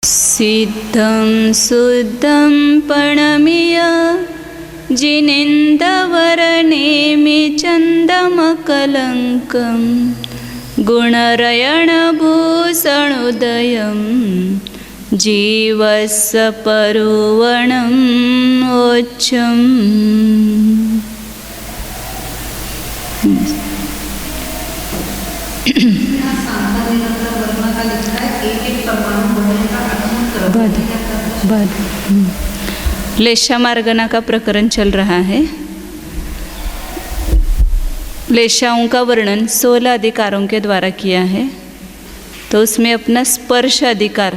सिद्धं शुद्धं प्रणम्य जिनेन्दवरनेमि चन्दमकलङ्कं गुणरयणभूषणोदयं जीवस्य परुवणं ओच्छम्। लेशा मार्गना का प्रकरण चल रहा है। लेशाओं का वर्णन 16 अधिकारों के द्वारा किया है। तो उसमें अपना स्पर्श अधिकार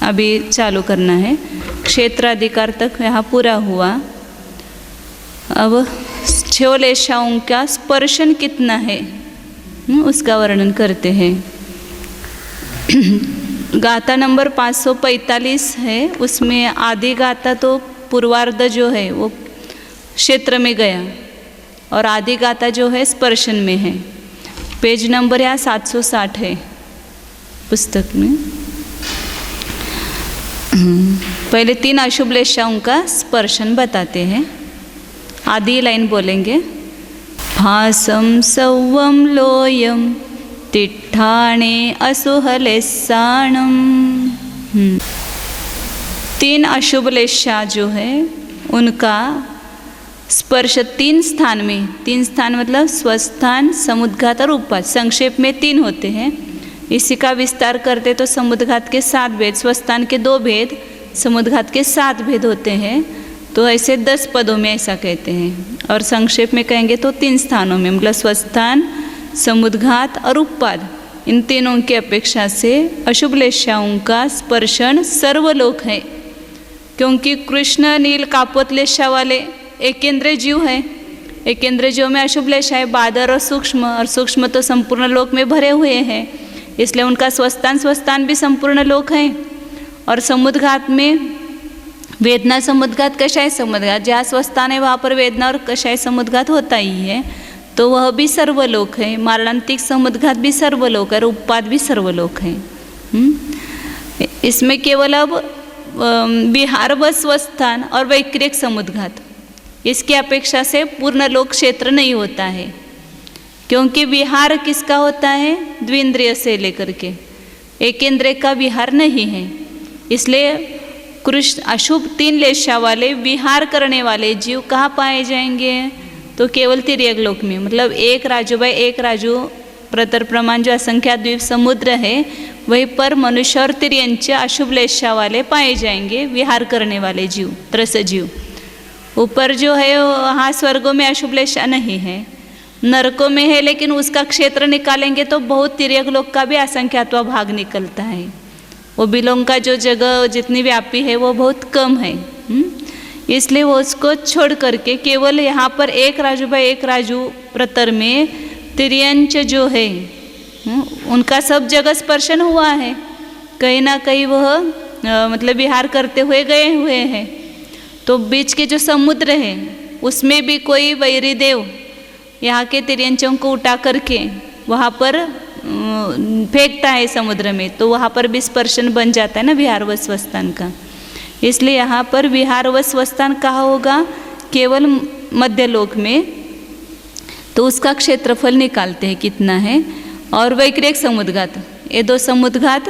अभी चालू करना है। क्षेत्र अधिकार तक यहाँ पूरा हुआ। अब 6 लेशाओं का स्पर्शन कितना है उसका वर्णन करते हैं। गाथा नंबर 545 है। उसमें आदि गाथा तो पूर्वार्ध जो है वो क्षेत्र में गया और आदि गाथा जो है स्पर्शन में है। पेज नंबर यहाँ 760 है पुस्तक में। पहले 3 अशुभ लेशाओं का स्पर्शन बताते हैं। आदि लाइन बोलेंगे। भासं सौवं लोयं तिट्ठाणे असुहलेसाणम। 3 अशुभ लेशा जो है उनका स्पर्श 3 स्थान में, 3 स्थान मतलब स्वस्थान, समुद्घात और उपपाद। संक्षेप में 3 होते हैं। इसी का विस्तार करते तो समुद्घात के 7 भेद, स्वस्थान के 2 भेद, समुद्घात के 7 भेद होते हैं। तो ऐसे 10 पदों में ऐसा कहते हैं। और संक्षेप में कहेंगे तो 3 स्थानों में, मतलब स्वस्थान, समुद्घात और उपपाद, इन तीनों की अपेक्षा से अशुभ लेशाओं का स्पर्शन सर्वलोक है। क्योंकि कृष्ण नील कापोत लेशा वाले एकेंद्रीय जीव है। एकेंद्रीय जीव में अशुभ लेशा है, बादर और सूक्ष्म तो संपूर्ण लोक में भरे हुए हैं। इसलिए उनका स्वस्थान भी संपूर्ण लोक है। और समुद्घात में वेदना समुद्घात कषाय समुद्घात, जहाँ स्वस्थान है वहाँ पर वेदना और कषाय समुद्घात होता ही है, तो वह भी सर्वलोक है। मारणांतिक समुद्घात भी सर्वलोक है और उपपाद भी सर्वलोक है। इसमें केवल अब विहार व स्वस्थान और वैक्रिक समुद्घात, इसकी अपेक्षा से पूर्ण लोक क्षेत्र नहीं होता है। क्योंकि विहार किसका होता है? द्विंद्रिय से लेकर के, एकेंद्रिय का विहार नहीं है। इसलिए कृष्ण अशुभ 3 लेशा वाले विहार करने वाले जीव कहाँ पाए जाएंगे? तो केवल तिर्यक लोक में, मतलब 1 राजू बाय 1 राजू प्रतर प्रमाण जो असंख्या द्वीप समुद्र है वहीं पर मनुष्य और तिर्यंच अशुभ लेशा वाले पाए जाएंगे, विहार करने वाले जीव, त्रस जीव। ऊपर जो है वहाँ स्वर्गों में अशुभ लेशा नहीं है, नरकों में है, लेकिन उसका क्षेत्र निकालेंगे तो बहुत तिर्यक लोक का भी असंख्यात्वा भाग निकलता है। वो बिलों का जो जगह जितनी व्यापी है वो बहुत कम है। इसलिए वो उसको छोड़ करके केवल यहाँ पर 1 राजू बाय 1 राजू प्रतर में तिर्यंच जो है उनका सब जगह स्पर्शन हुआ है। कहीं ना कहीं वह मतलब विहार करते हुए गए हुए हैं। तो बीच के जो समुद्र है उसमें भी कोई वैरी देव यहाँ के तिर्यंचों को उठा करके वहाँ पर फेंकता है समुद्र में, तो वहाँ पर भी स्पर्शन बन जाता है ना विहार व स्वस्थान का। इसलिए यहाँ पर विहार व स्वस्थान कहाँ होगा? केवल मध्यलोक में। तो उसका क्षेत्रफल निकालते हैं कितना है। और वैक्रिक समुद्घात, ये 2 समुद्घात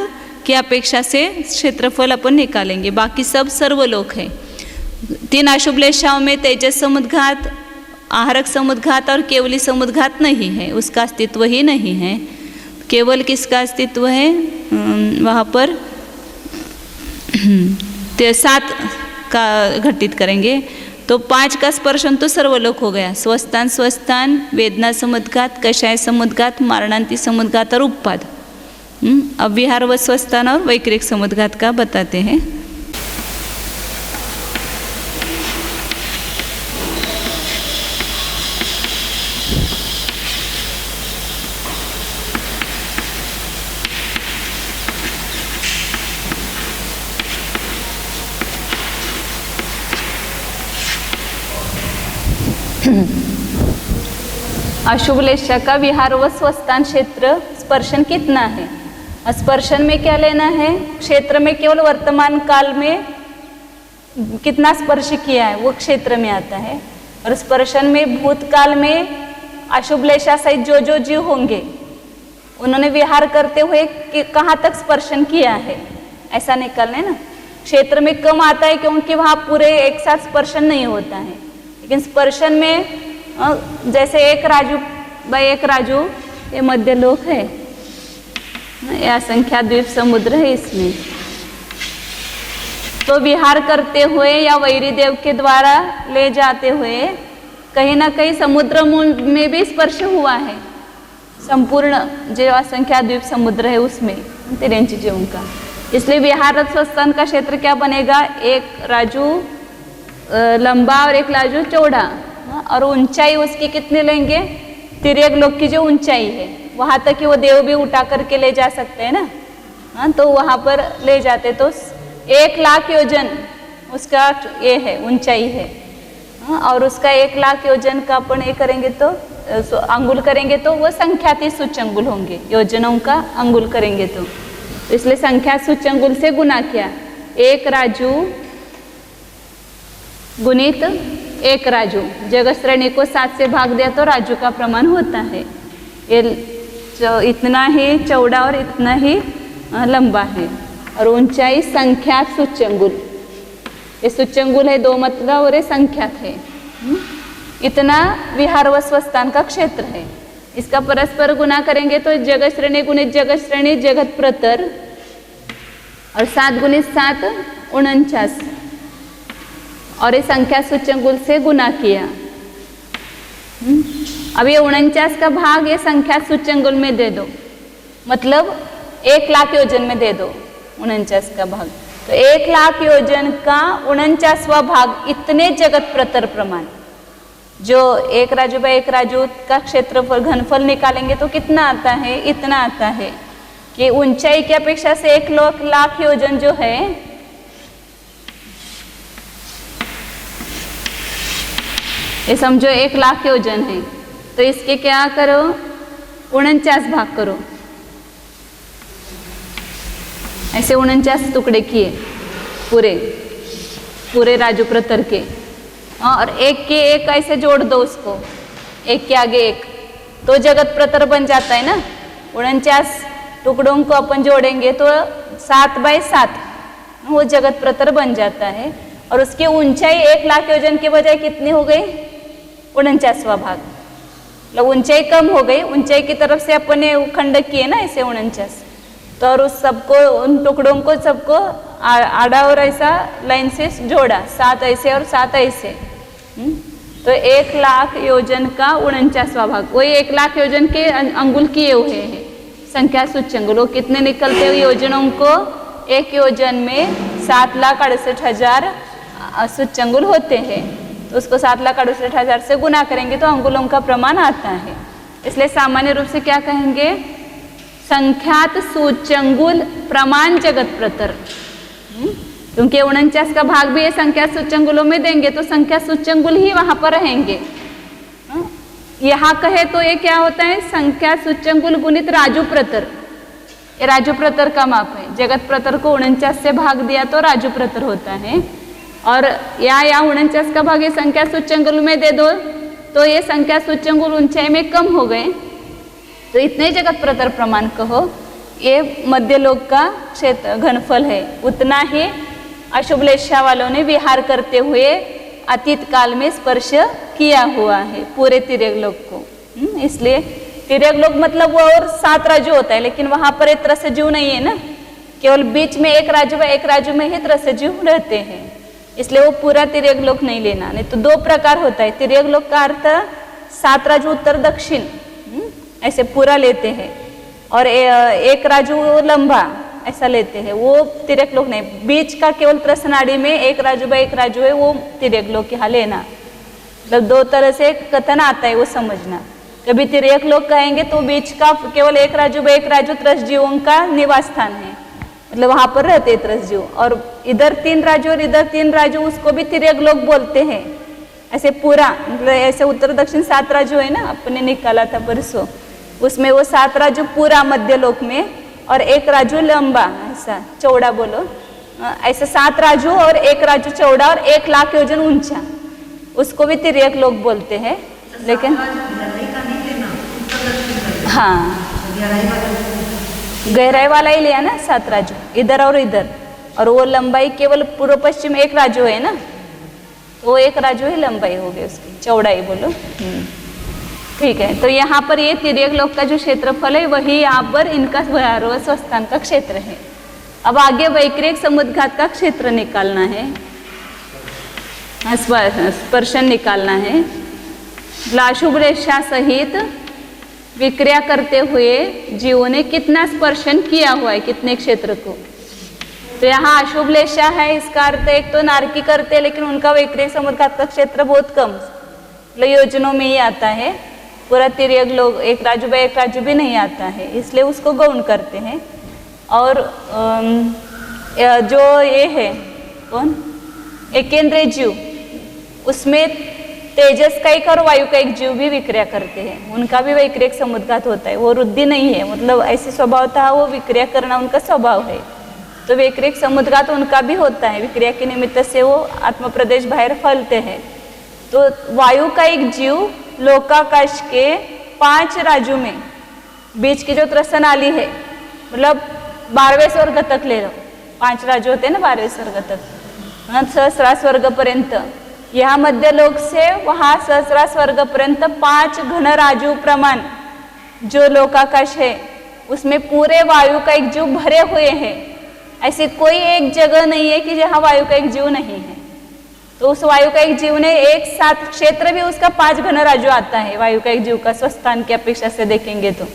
की अपेक्षा से क्षेत्रफल अपन निकालेंगे। बाकी सब सर्वलोक है। 3 अशुभ लेशाओं में तेजस समुद्घात, आहारक समुद्घात और केवली समुद्घात नहीं है, उसका अस्तित्व ही नहीं है। केवल किसका अस्तित्व है? वहाँ पर 7 का घटित करेंगे तो 5 का स्पर्शन तो सर्वलोक हो गया। स्वस्थान, वेदना समुद्घात, कषाय समुद्घात, मारणांतिक समुद्घात और उपपाद। अब विहार व स्वस्थान और वैक्रिक समुद्घात का बताते हैं। अशुभ लेशा का विहार व स्वस्थान क्षेत्र स्पर्शन कितना है? स्पर्शन में क्या लेना है, क्षेत्र में केवल वर्तमान काल में कितना स्पर्श किया है वो क्षेत्र में आता है, और स्पर्शन में भूतकाल में अशुभ लेशा सहित जो जो जीव होंगे उन्होंने विहार करते हुए कहाँ तक स्पर्शन किया है ऐसा निकालना है ना। क्षेत्र में कम आता है क्योंकि वहाँ पूरे एक साथ स्पर्शन नहीं होता है, लेकिन स्पर्शन में जैसे एक राजू बाई एक राजू ये मध्यलोक है, यह संख्या द्वीप समुद्र है, इसमें तो विहार करते हुए या वैरी देव के द्वारा ले जाते हुए कहीं ना कहीं समुद्र मूल में भी स्पर्श हुआ है, संपूर्ण जो असंख्या द्वीप समुद्र है उसमें 83 जीवों का। इसलिए विहार स्वस्थान का क्षेत्र क्या बनेगा, एक राजू लंबा और एक राजू चौड़ा, और ऊंचाई उसकी कितनी लेंगे, तिर्यक लोक की जो ऊंचाई है वहां तक कि वो देव भी उठा करके ले जा सकते हैं ना। हाँ, तो वहां पर ले जाते तो 1,00,000 योजन उसका ये है ऊंचाई है। हाँ, और उसका 1,00,000 योजन का अपन ये करेंगे तो अंगुल करेंगे तो वो संख्यातीत सूच्यंगुल होंगे, योजनों का अंगुल करेंगे तो इसलिए संख्या सूच्यंगुल से गुना किया, एक राजू गुणित एक राजू, जगत श्रेणी को 7 से भाग दिया तो राजू का प्रमाण होता है। ये इतना ही चौड़ा और इतना ही लंबा है, और ऊंचाई संख्यात सूच्यंगुल, ये सूच्यंगुल है 2 मतलब और ये संख्यात है। इतना विहार व स्वस्थान का क्षेत्र है। इसका परस्पर गुना करेंगे तो जगत श्रेणी गुणित जगत श्रेणी जगत प्रतर, और 7 गुणित 7 49, और ये संख्या सूच्यंगुल से गुना किया। अब ये 49 का भाग ये संख्या सूच्यंगुल में दे दो, मतलब 1,00,000 योजन में दे दो 49 का भाग, तो 1,00,000 योजन का 49वां भाग इतने जगत प्रतर प्रमाण, जो एक राजू बाई एक राजू का क्षेत्रफल घनफल निकालेंगे तो कितना आता है, इतना आता है कि ऊंचाई की अपेक्षा से 1,00,000 योजन जो है ये समझो 1,00,000 योजन है, तो इसके क्या करो 49 भाग करो, ऐसे 49 टुकड़े किए पूरे पूरे राजू प्रतर के, और एक के एक ऐसे जोड़ दो उसको, एक के आगे एक, तो जगत प्रतर बन जाता है ना। 49 टुकड़ों को अपन जोड़ेंगे तो 7/7 वो जगत प्रतर बन जाता है, और उसकी ऊंचाई 1,00,000 योजन के बजाय कितनी हो गई, 49वां भाग, मतलब ऊंचाई कम हो गई। ऊंचाई की तरफ से अपन ने खंड किए ना ऐसे 49, तो और उस सबको उन टुकड़ों को सबको आड़ा और ऐसा लाइन से जोड़ा, 7 ऐसे और 7 ऐसे, तो 1,00,000 योजन का 49वां भाग, वही 1,00,000 योजन के अंगुल किए हुए हैं संख्या सूच्यंगुल। वो कितने निकलते हुए योजनों को, एक योजन में 7,68,000 सूच्यंगुल होते हैं, तो उसको 7,68,000 से गुना करेंगे तो अंगुलों का प्रमाण आता है। इसलिए सामान्य रूप से क्या कहेंगे, संख्यात सूच्यंगुल प्रमाण जगत प्रतर, क्योंकि 49 का भाग भी ये संख्या सूच्यंगुलों में देंगे तो संख्या सूच्यंगुल ही वहां पर रहेंगे। यहाँ कहे तो ये क्या होता है, संख्या सूच्यंगुल गुणित राजू प्रतर, ये राजू प्रतर का माप है। जगत प्रतर को 49 से भाग दिया तो राजू प्रतर होता है, और या 49 का भाग ये संख्या सूच्यंगुल में दे दो तो ये संख्या सूच्यंगुल ऊंचाई में कम हो गए, तो इतने जगत प्रतर प्रमाण कहो, ये मध्यलोक का क्षेत्र घनफल है, उतना ही अशुभ लेशा वालों ने विहार करते हुए अतीत काल में स्पर्श किया हुआ है पूरे तिर्यक लोक को। इसलिए तिर्यक लोक मतलब वो और 7 राजू होता है, लेकिन वहां पर एक त्रसजीव नहीं है ना, केवल बीच में एक राजू में ही त्रसजीव रहते हैं, इसलिए वो पूरा तिर्यक लोक नहीं लेना। नहीं तो 2 प्रकार होता है, तिर्यक लोक का अर्थ 7 राजू उत्तर दक्षिण ऐसे पूरा लेते हैं, और एक राजू लंबा ऐसा लेते हैं, वो तिर्यक लोक नहीं। बीच का केवल त्रसनाड़ी में एक राजू बाई एक राजू है, वो तिर्यक लोक यहाँ लेना। मतलब 2 तरह से कथन आता है, वो समझना। कभी तिर्यक लोक कहेंगे तो बीच का केवल एक राजू बाई एक राजू त्रसजीवों का निवास स्थान है, मतलब वहां पर रहते त्रसजीव, और इधर 3 राजू और इधर 3 राजू उसको भी तिर्यक लोक बोलते हैं। ऐसे पूरा मतलब ऐसे उत्तर दक्षिण 7 राजू है ना, अपने निकाला था परसों, उसमें वो 7 राजू पूरा मध्य लोक में, और एक राजू लंबा, ऐसा चौड़ा बोलो, ऐसे 7 राजू और 1 राजू चौड़ा और 1 लाख योजन ऊंचा, उसको भी तिर्यक लोग बोलते हैं। लेकिन हाँ, गहराई वाला ही लिया ना 7 राजू, इधर और इधर, और वो लंबाई केवल पूर्व पश्चिम 1 राजू है ना, वो 1 राजू ही लंबाई हो गई उसकी, चौड़ाई बोलो। ठीक है, तो यहाँ पर ये तिर्यक लोक का जो क्षेत्रफल है वही यहाँ पर इनका भयारोह स्वस्थान का क्षेत्र है। अब आगे वैक्रिक समुद्घात का क्षेत्र निकालना है, स्पर्शन निकालना है। लाशुभ रेखा सहित विक्रिया करते हुए जीवों ने कितना स्पर्शन किया हुआ है, कितने क्षेत्र को। तो यहाँ अशुभ लेशा है, इसका अर्थ एक तो नारकी करते हैं, लेकिन उनका वैक्रिक समुद्घात का क्षेत्र बहुत कम, मतलब योजनों में ही आता है, पूरा तिर्यक लोग 1 राजू बाय 1 राजू भी नहीं आता है, इसलिए उसको गौण करते हैं। और जो ये है कौन एकेंद्रीय जीव, उसमें तेजस का एक और वायु का एक जीव भी विक्रिया करते हैं, उनका भी वैक्रिक समुद्घात होता है। वो रुद्धि नहीं है, मतलब ऐसे स्वभाव था, वो विक्रिया करना उनका स्वभाव है, तो वैक्रिक समुद्घात उनका भी होता है, विक्रिया के निमित्त से वो आत्म प्रदेश बाहर फैलते हैं। तो वायु का एक जीव लोकाकाश के 5 राजू में, बीच की जो त्रसनाली है, मतलब 12वें स्वर्ग तक ले लो, 5 राजू होते हैं ना 12वें स्वर्ग तक, सहस्रा स्वर्ग पर्यंत, यहाँ मध्य लोक से वहाँ सहस्रा स्वर्ग पर्यंत 5 घन राजू प्रमाण जो लोकाकाश है, उसमें पूरे वायु का एक जीव भरे हुए हैं। ऐसी कोई एक जगह नहीं है कि जहाँ वायु का एक जीव नहीं है। तो उस वायु का एक जीव ने एक साथ क्षेत्र भी उसका 5 घन राजू आता है, वायु का एक जीव का स्वस्थान की अपेक्षा से देखेंगे तो।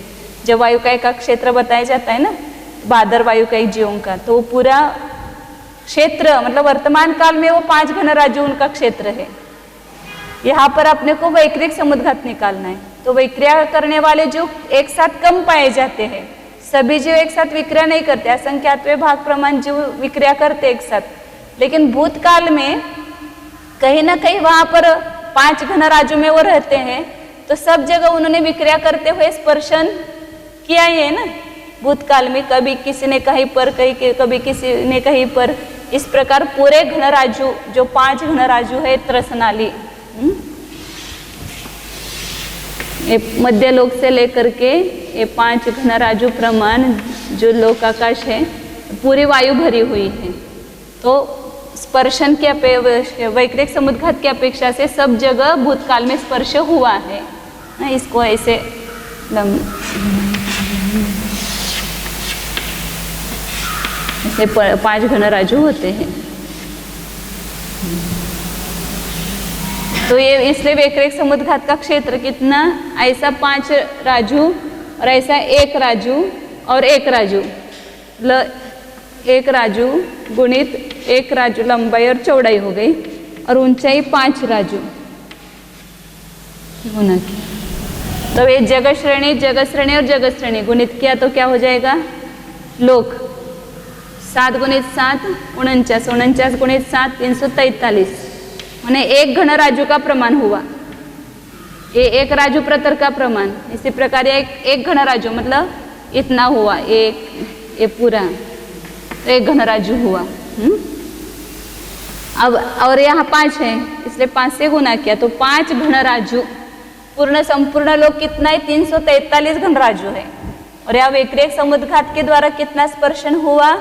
जब वायु का एक क्षेत्र बताया जाता है ना, बादर वायु का एक जीवों का, तो वो पूरा क्षेत्र, मतलब वर्तमान काल में वो 5 घन राजू उनका क्षेत्र है। यहाँ पर अपने को वैक्रिक समुद्घात निकालना है। तो विक्रिया करने वाले जो एक साथ कम पाए जाते हैं, सभी जीव एक साथ विक्रिया नहीं करते, असंख्यात्वे भाग प्रमाण जीव विक्रिया करते एक साथ, लेकिन भूतकाल में कहीं ना कहीं वहां पर 5 घन राजू में वो रहते हैं, तो सब जगह उन्होंने विक्रिया करते हुए स्पर्शन किया ही है ना भूतकाल में, कभी किसी ने कहीं पर, कभी किसी ने कहीं पर, इस प्रकार पूरे घन राजू जो 5 घन राजू है त्रसनाली, ये मध्य लोक से लेकर के ये 5 घन राजू प्रमाण जो लोकाकाश है, पूरी वायु भरी हुई है। तो स्पर्शन के वैक्रिक समुद्घात की अपेक्षा से सब जगह भूतकाल में स्पर्श हुआ है ना, इसको ऐसे ऐसे 5 घन राजू होते हैं। तो ये इसलिए वैक्रिक समुद्घात का क्षेत्र कितना, ऐसा 5 राजू और ऐसा 1 राजू और 1 राजू, 1 राजू गुणित 1 राजू लंबाई और चौड़ाई हो गई, और ऊंचाई 5 राजू गुना की। तो ये जगह श्रेणी और जगह श्रेणी गुणित किया तो क्या हो जाएगा, लोक 7 गुणित 7 49, 49 गुणित 7 343, मैंने 1 घन राजू का प्रमाण हुआ, ये 1 राजू प्रतर का प्रमाण। इसी प्रकार एक घन राजू मतलब इतना हुआ, एक ये पूरा, तो 1 घन राजू हुआ। अब और यहाँ 5 है, इसलिए 5 से गुना किया तो 5 घन राजू, पूर्ण संपूर्ण लोक कितना है 343 घन राजू है। और यहाँ वैक्रिक समुद्घात के द्वारा कितना स्पर्शन हुआ,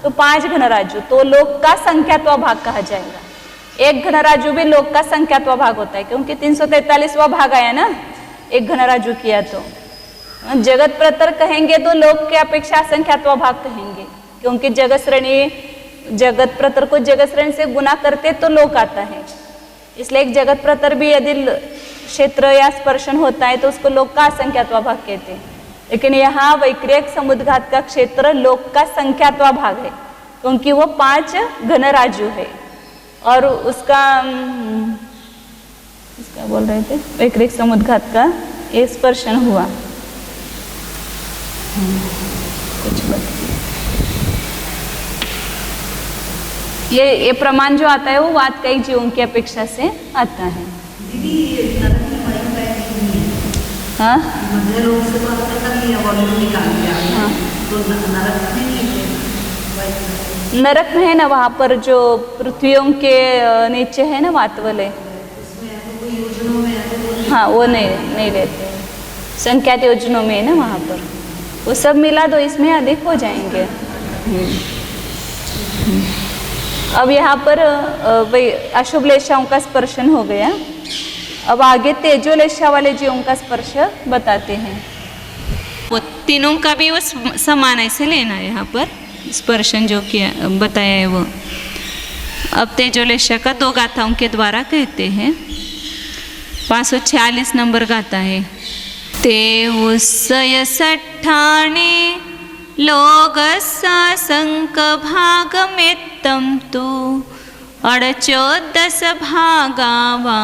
तो 5 घन राजू, तो लोक का संख्यात्व भाग कहा जाएगा। 1 घन राजू भी लोक का संख्यात्व भाग होता है, क्योंकि 343वां भाग आया ना 1 घन राजू किया। तो जगत प्रतर कहेंगे तो लोक के अपेक्षा संख्यात्व भाग कहेंगे, क्योंकि जगत प्रतर को जगत श्रेणी से गुना करते तो लोक आता है, इसलिए एक जगत प्रतर भी यदि क्षेत्र या स्पर्शन होता है तो उसको लोक का असंख्यात्व भाग कहते हैं। लेकिन यहाँ वैक्रिक समुद्घात का क्षेत्र लोक का संख्यात्व भाग है, क्योंकि वो 5 घन राजू है। और उसका बोल रहे थे वैक्रिक समुद्घात का ये स्पर्शन हुआ, कुछ ये प्रमाण जो आता है वो वातकायिक जीवों की अपेक्षा से आता है। हाँ, मध्य लोक से तो अब तक ये वॉल्यूम निकाल दिया। हाँ, नरक में है ना, वहाँ पर जो पृथ्वियों के नीचे है ना वातवल है, हाँ वो नहीं लेते, संख्यात योजनों में है ना वहाँ पर, वो सब मिला दो इसमें अधिक हो जाएंगे। अब यहाँ पर वही अशुभ लेशाओं का स्पर्शन हो गया। अब आगे तेजो लेशा वाले जीवों का स्पर्श बताते हैं। वो तीनों का भी वो समान ऐसे लेना है यहाँ पर स्पर्शन जो किया बताया है वो। अब तेजो लेशा का 2 गाथाओं के द्वारा कहते हैं। 546 नंबर गाथा है। ते उत्सय सट्ठाणे लोगसा संक भागमेत्तम तु 18 भागावा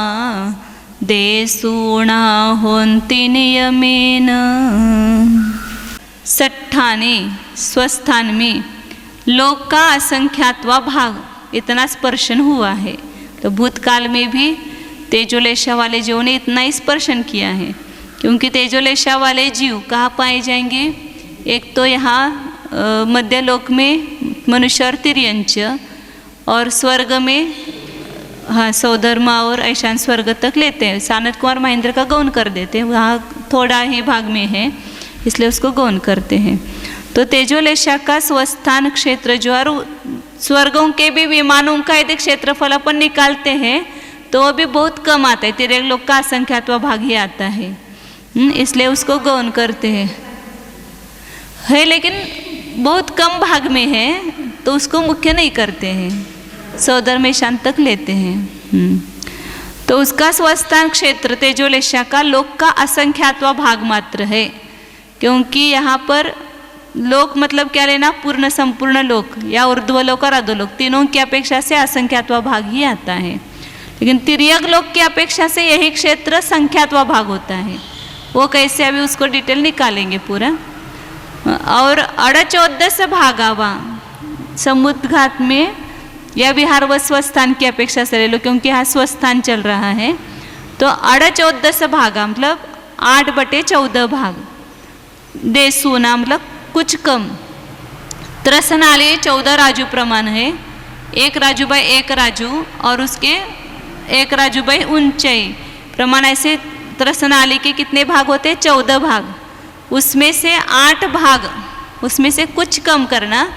देसूणा होन्ति नियमेन। सट्ठाने स्वस्थान में लोक का असंख्यातवा भाग इतना स्पर्शन हुआ है। तो भूतकाल में भी तेजोलेशा वाले जीवों ने इतना ही स्पर्शन किया है, क्योंकि तेजोलेशा वाले जीव कहाँ पाए जाएंगे? एक तो यहाँ मध्यलोक में मनुष्य और तिर्यंच, और स्वर्ग में हाँ सौधर्मा और ऐशान स्वर्ग तक लेते हैं। सानत कुमार महेंद्र का गौन कर देते हैं, वहाँ थोड़ा ही भाग में है इसलिए उसको गौन करते हैं। तो तेजोलेशा का स्वस्थान क्षेत्र जो और स्वर्गों के भी विमानों का यदि क्षेत्रफल अपन निकालते हैं तो वो भी बहुत कम आता है, तिर्यक लोक का असंख्यातवा भाग ही आता है, इसलिए उसको गौन करते हैं। लेकिन बहुत कम भाग में है तो उसको मुख्य नहीं करते हैं, सौदर में शांत तक लेते हैं। तो उसका स्वस्थान क्षेत्र तेजोलेशा का लोक का असंख्यातवा भाग मात्र है, क्योंकि यहाँ पर लोक मतलब क्या लेना? पूर्ण संपूर्ण लोक या ऊर्ध्वलोक और अधोलोक तीनों की अपेक्षा से असंख्यातवा भाग ही आता है। लेकिन तिर्यक लोक की अपेक्षा से यही क्षेत्र संख्यातवा भाग होता है। वो कैसे, अभी उसको डिटेल निकालेंगे पूरा। और 18 भागावा समुद्घात में या विहार व स्वस्थान की अपेक्षा से ले लो, क्योंकि यहाँ स्वस्थान चल रहा है। तो 18 भागा मतलब 8/14 भाग। देसूना मतलब कुछ कम। त्रसनाली 14 राजू प्रमाण है, 1 राजू बाय 1 राजू, और उसके 1 राजू बाय ऊंचाई प्रमाण। ऐसे त्रसनाली के कितने भाग होते हैं? 14 भाग। उसमें से 8 भाग, उसमें से कुछ कम करना,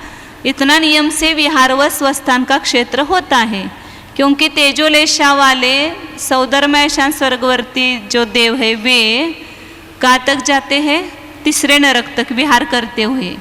इतना नियम से विहार व स्वस्थान का क्षेत्र होता है। क्योंकि तेजोलेशा वाले सौधर्मैशान स्वर्गवर्ती जो देव है वे कहाँ तक जाते हैं? 3 नरक तक विहार करते हुए,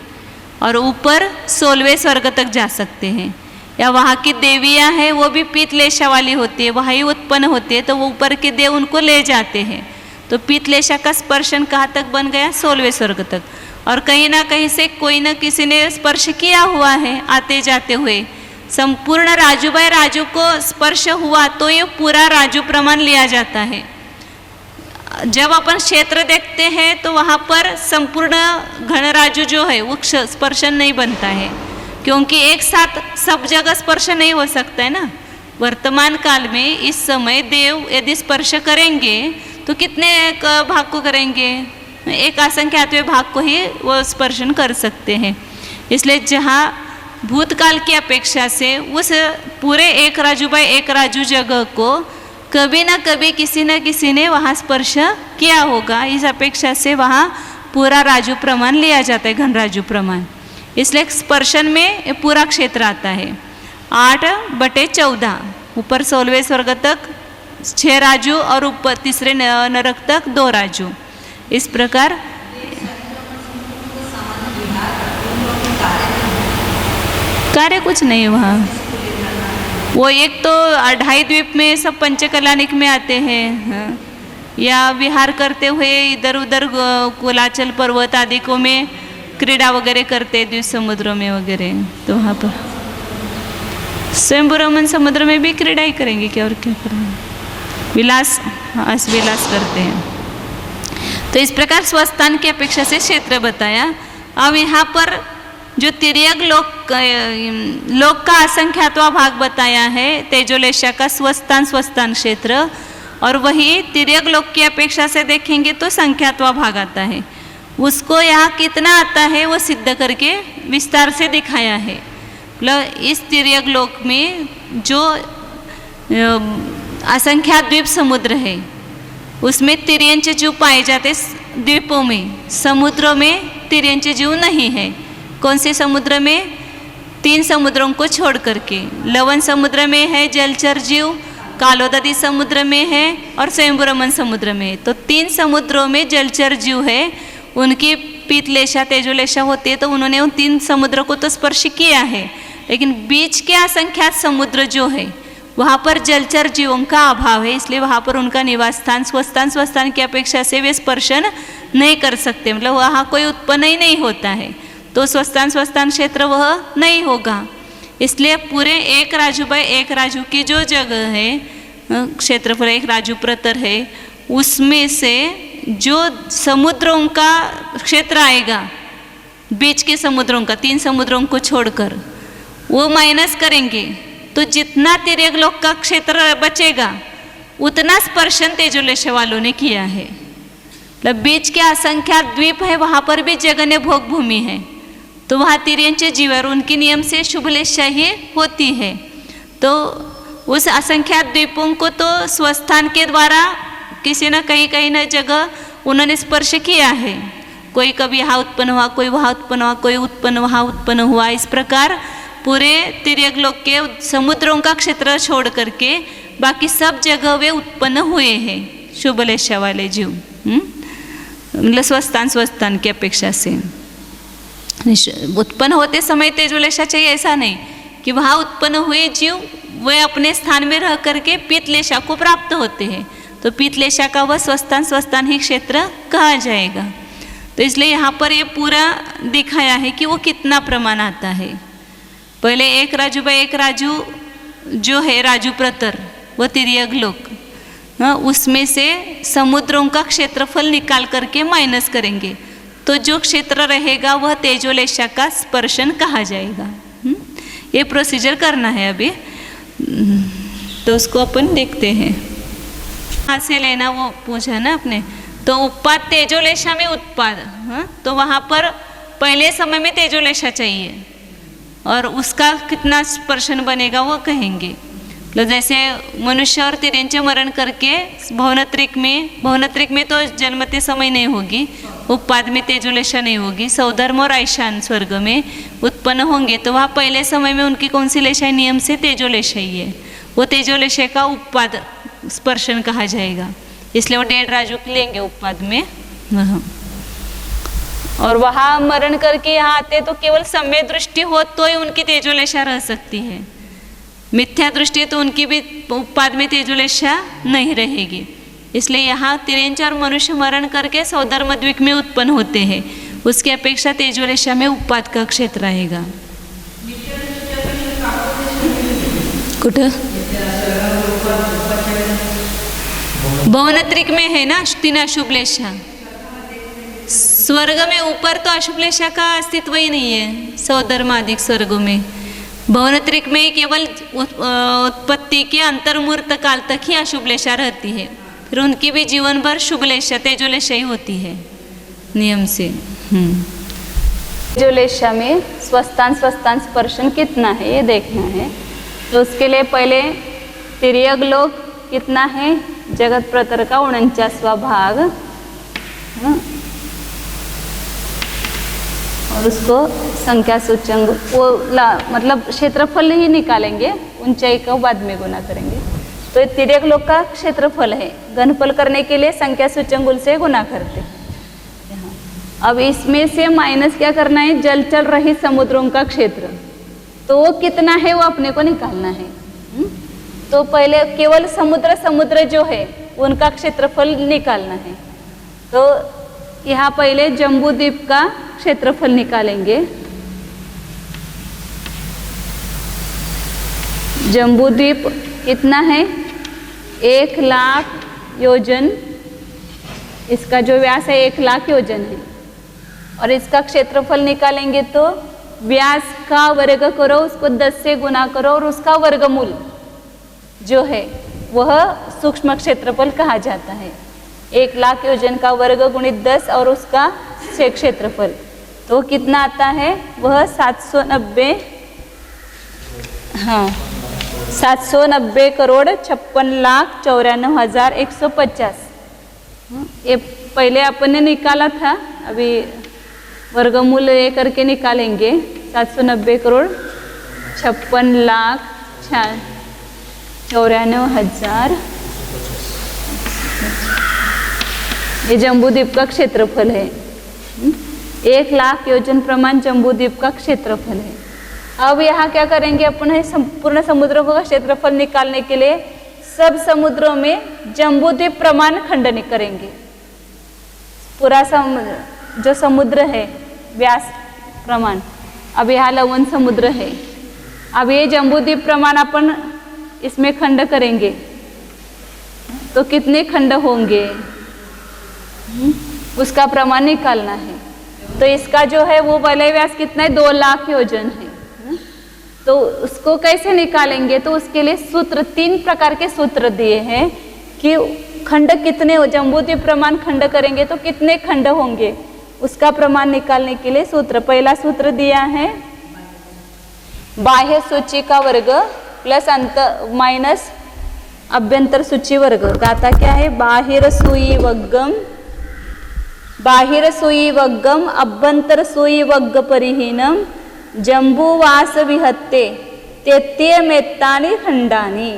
और ऊपर 16वें स्वर्ग तक जा सकते हैं। या वहाँ की देवियाँ हैं वो भी पीतलेशा वाली होती है, वहाँ ही उत्पन्न होती है, तो वो ऊपर के देव उनको ले जाते हैं। तो पीतलेशा का स्पर्शन कहाँ तक बन गया? 16वें स्वर्ग तक। और कहीं ना कहीं से कोई ना किसी ने स्पर्श किया हुआ है आते जाते हुए। संपूर्ण राजू बाय राजू को स्पर्श हुआ तो ये पूरा राजू प्रमाण लिया जाता है। जब अपन क्षेत्र देखते हैं तो वहाँ पर संपूर्ण घनराजु जो है वो स्पर्शन नहीं बनता है, क्योंकि एक साथ सब जगह स्पर्श नहीं हो सकता है ना। वर्तमान काल में इस समय देव यदि स्पर्श करेंगे तो कितने भाग को करेंगे? एक असंख्यातवें भाग को ही वो स्पर्शन कर सकते हैं। इसलिए जहाँ भूतकाल की अपेक्षा से उस पूरे 1 राजू बाय 1 राजू जगह को कभी ना कभी किसी न किसी ने वहाँ स्पर्श किया होगा, इस अपेक्षा से वहाँ पूरा राजू प्रमाण लिया जाता है, घन राजू प्रमाण। इसलिए स्पर्शन में पूरा क्षेत्र आता है। 8/14 ऊपर 16वें स्वर्ग तक 6 राजू और ऊपर 3 नरक तक 2 राजू। इस प्रकार कार्य कुछ नहीं वहाँ। वो एक तो 2.5 द्वीप में सब पंचकल्याणिक में आते हैं, या विहार करते हुए इधर उधर कुलाचल पर्वत आदि को में क्रीड़ा वगैरह करते द्वीप समुद्रों में वगैरह। तो वहाँ पर स्वयंभू समुद्र में भी क्रीड़ा ही करेंगे क्या, और क्या करेंगे? विलास, विलास करते हैं। तो इस प्रकार स्वस्थान की अपेक्षा से क्षेत्र बताया। अब यहाँ पर जो तिर्यक लोक का असंख्यातवा भाग बताया है, तेजोलेशा का स्वस्थान क्षेत्र, और वही तिर्यक लोक की अपेक्षा से देखेंगे तो संख्यातवा भाग आता है। उसको यहाँ कितना आता है वो सिद्ध करके विस्तार से दिखाया है। मतलब इस तिर्यक लोक में जो असंख्यात द्वीप समुद्र है उसमें तिर्यंचे जीव पाए जाते द्वीपों में, समुद्रों में तिर्यंचे जीव नहीं है। कौन से समुद्र में? 3 समुद्रों को छोड़ करके। लवण समुद्र में है जलचर जीव, कालोदरी समुद्र में है और स्वयंभूरमन समुद्र में है। तो 3 समुद्रों में जलचर जीव है, उनकी पीतलेशा तेजोलेशा होती है, तो उन्होंने उन 3 समुद्रों को तो स्पर्श किया है। लेकिन बीच के असंख्यात समुद्र जो है वहाँ पर जलचर जीवों का अभाव है, इसलिए वहाँ पर उनका निवास स्थान स्वस्थान की अपेक्षा से वे स्पर्शन नहीं कर सकते। मतलब वहाँ कोई उत्पन्न ही नहीं होता है, तो स्वस्थान क्षेत्र वह नहीं होगा। इसलिए पूरे 1 राजू बाय 1 राजू की जो जगह है, क्षेत्रफल 1 राजू प्रतर है, उसमें से जो समुद्रों का क्षेत्र आएगा, बीच के समुद्रों का 3 समुद्रों को छोड़कर वो माइनस करेंगे तो जितना तिर्यक लोक का क्षेत्र बचेगा उतना स्पर्शन तेजोलेश वालों ने किया है। मतलब बीच के असंख्यात द्वीप है, वहाँ पर भी जगन्य भोग भूमि है, तो वहाँ तिर्यंचे जीव और उनके नियम से शुभलेशा ही होती है। तो उस असंख्यात द्वीपों को तो स्वस्थान के द्वारा किसी न कहीं न जगह उन्होंने स्पर्श किया है। कोई कभी यहाँ उत्पन्न हुआ, कोई वहाँ उत्पन्न हुआ, कोई उत्पन्न वहाँ उत्पन्न हुआ। इस प्रकार पूरे तिर्यक लोक के समुद्रों का क्षेत्र छोड़ करके बाकी सब जगह वे उत्पन्न हुए हैं शुभलेशा वाले जीव। मतलब स्वस्थान की अपेक्षा से उत्पन्न होते समय तेजोलेशा चाहिए, ऐसा नहीं कि वहाँ उत्पन्न हुए जीव वे अपने स्थान में रह करके पीतलेशा को प्राप्त होते हैं, तो पीतलेशा का वह स्वस्थान ही क्षेत्र कहा जाएगा। तो इसलिए यहाँ पर ये पूरा दिखाया है कि वो कितना प्रमाण आता है। पहले 1 राजू बाय 1 राजू जो है राजू प्रतर वह तिर्यक लोक, उसमें से समुद्रों का क्षेत्रफल निकाल करके माइनस करेंगे तो जो क्षेत्र रहेगा वह तेजोलेशा का स्पर्शन कहा जाएगा। ये प्रोसीजर करना है अभी, तो उसको अपन देखते हैं। कहाँ से लेना वो पूछा ना आपने। तो उत्पाद तेजोलेशा में उत्पाद, तो वहाँ पर पहले समय में तेजोलेशा चाहिए और उसका कितना स्पर्शन बनेगा वो कहेंगे। तो जैसे मनुष्य और तिर्यंचे मरण करके भवनत्रिक में तो जन्मते समय नहीं होगी, उत्पाद में तेजोलेशा नहीं होगी, सौधर्म और ऐशान स्वर्ग में उत्पन्न होंगे, तो वहाँ पहले समय में उनकी कौन सी लेशा नियम से तेजोलेशा ही है, वो तेजोलेशा का उत्पाद स्पर्शन कहा जाएगा। इसलिए वो 1.5 राजू लेंगे उत्पाद में। और वहाँ मरण करके यहाँ आते तो केवल सम्य दृष्टि हो तो ही उनकी तेजोलेशा रह सकती है, मिथ्या दृष्टि तो उनकी भी उत्पाद में तेजोलेशा नहीं रहेगी। इसलिए यहाँ तिर्यंच और मनुष्य मरण करके सौधर्म द्वीप में उत्पन्न होते हैं, उसकी अपेक्षा तेजोलेशा में उत्पाद का क्षेत्र रहेगा। कुठं भवनत्रिक में है ना 3 अशुभलेशा, स्वर्ग में ऊपर तो अशुभलेशा का अस्तित्व ही नहीं है, सौधर्मादिक स्वर्गों में। भवनत्रिक में केवल उत्पत्ति के अंतर्मूर्त काल तक ही अशुभलेशा रहती है, फिर उनकी भी जीवन भर शुभलेशा तेजोलेशा ही होती है नियम से। तेजोलेशा में स्वस्थान स्पर्शन कितना है ये देखना है। तो उसके लिए पहले तिर्यक लोक कितना है, जगत प्रतर का 49वां भाग, और उसको संख्या सूचंग वो मतलब क्षेत्रफल ही निकालेंगे, ऊंचाई को बाद में गुना करेंगे। तो तिर्यक लोक का क्षेत्रफल है, घनफल करने के लिए संख्या सूचंगुल से गुना करते। अब इसमें से माइनस क्या करना है, जलचर रहित समुद्रों का क्षेत्र, तो वो कितना है वो अपने को निकालना है। तो पहले केवल समुद्र जो है उनका क्षेत्रफल निकालना है। तो यहाँ पहले जम्बू द्वीप का क्षेत्रफल निकालेंगे। जम्बू द्वीप कितना है, 1,00,000 योजन, इसका जो व्यास है 1,00,000 योजन है, और इसका क्षेत्रफल निकालेंगे तो व्यास का वर्ग करो, उसको 10 से गुना करो, और उसका वर्गमूल जो है वह सूक्ष्म क्षेत्रफल कहा जाता है। 1,00,000 योजन का वर्ग गुणित 10 और उसका क्षेत्रफल, तो कितना आता है वह 790, हाँ 790,56,94,150। ये पहले अपन ने निकाला था, अभी वर्गमूल ये करके निकालेंगे। 790,56,94,150 ये जम्बूद्वीप का क्षेत्रफल है। 1,00,000 योजन प्रमाण जम्बूद्वीप का क्षेत्रफल है। अब यहाँ क्या करेंगे अपन है, संपूर्ण समुद्रों का क्षेत्रफल निकालने के लिए सब समुद्रों में जम्बूद्वीप प्रमाण खंड करेंगे। पूरा समुद्र जो समुद्र है व्यास प्रमाण, अब यहाँ लवण समुद्र है, अब ये जम्बूद्वीप प्रमाण अपन इसमें खंड करेंगे तो कितने खंड होंगे उसका प्रमाण निकालना है। तो इसका जो है वो वलय व्यास कितना है, 2,00,000 योजन है। तो उसको कैसे निकालेंगे, तो उसके लिए सूत्र 3 प्रकार के सूत्र दिए हैं कि खंड कितने हो, जम्बूद्वीप प्रमाण खंड करेंगे तो कितने खंड होंगे, उसका प्रमाण निकालने के लिए सूत्र, पहला सूत्र दिया है बाह्य सूची का वर्ग प्लस माइनस अभ्यंतर सूची वर्ग। दाता क्या है, बाहिर सुई वग्गम अभ्यंतर सुई वग्ग परिहीनम जम्बूवास विहत्ते तेत्य मेत्तानी खंडानी।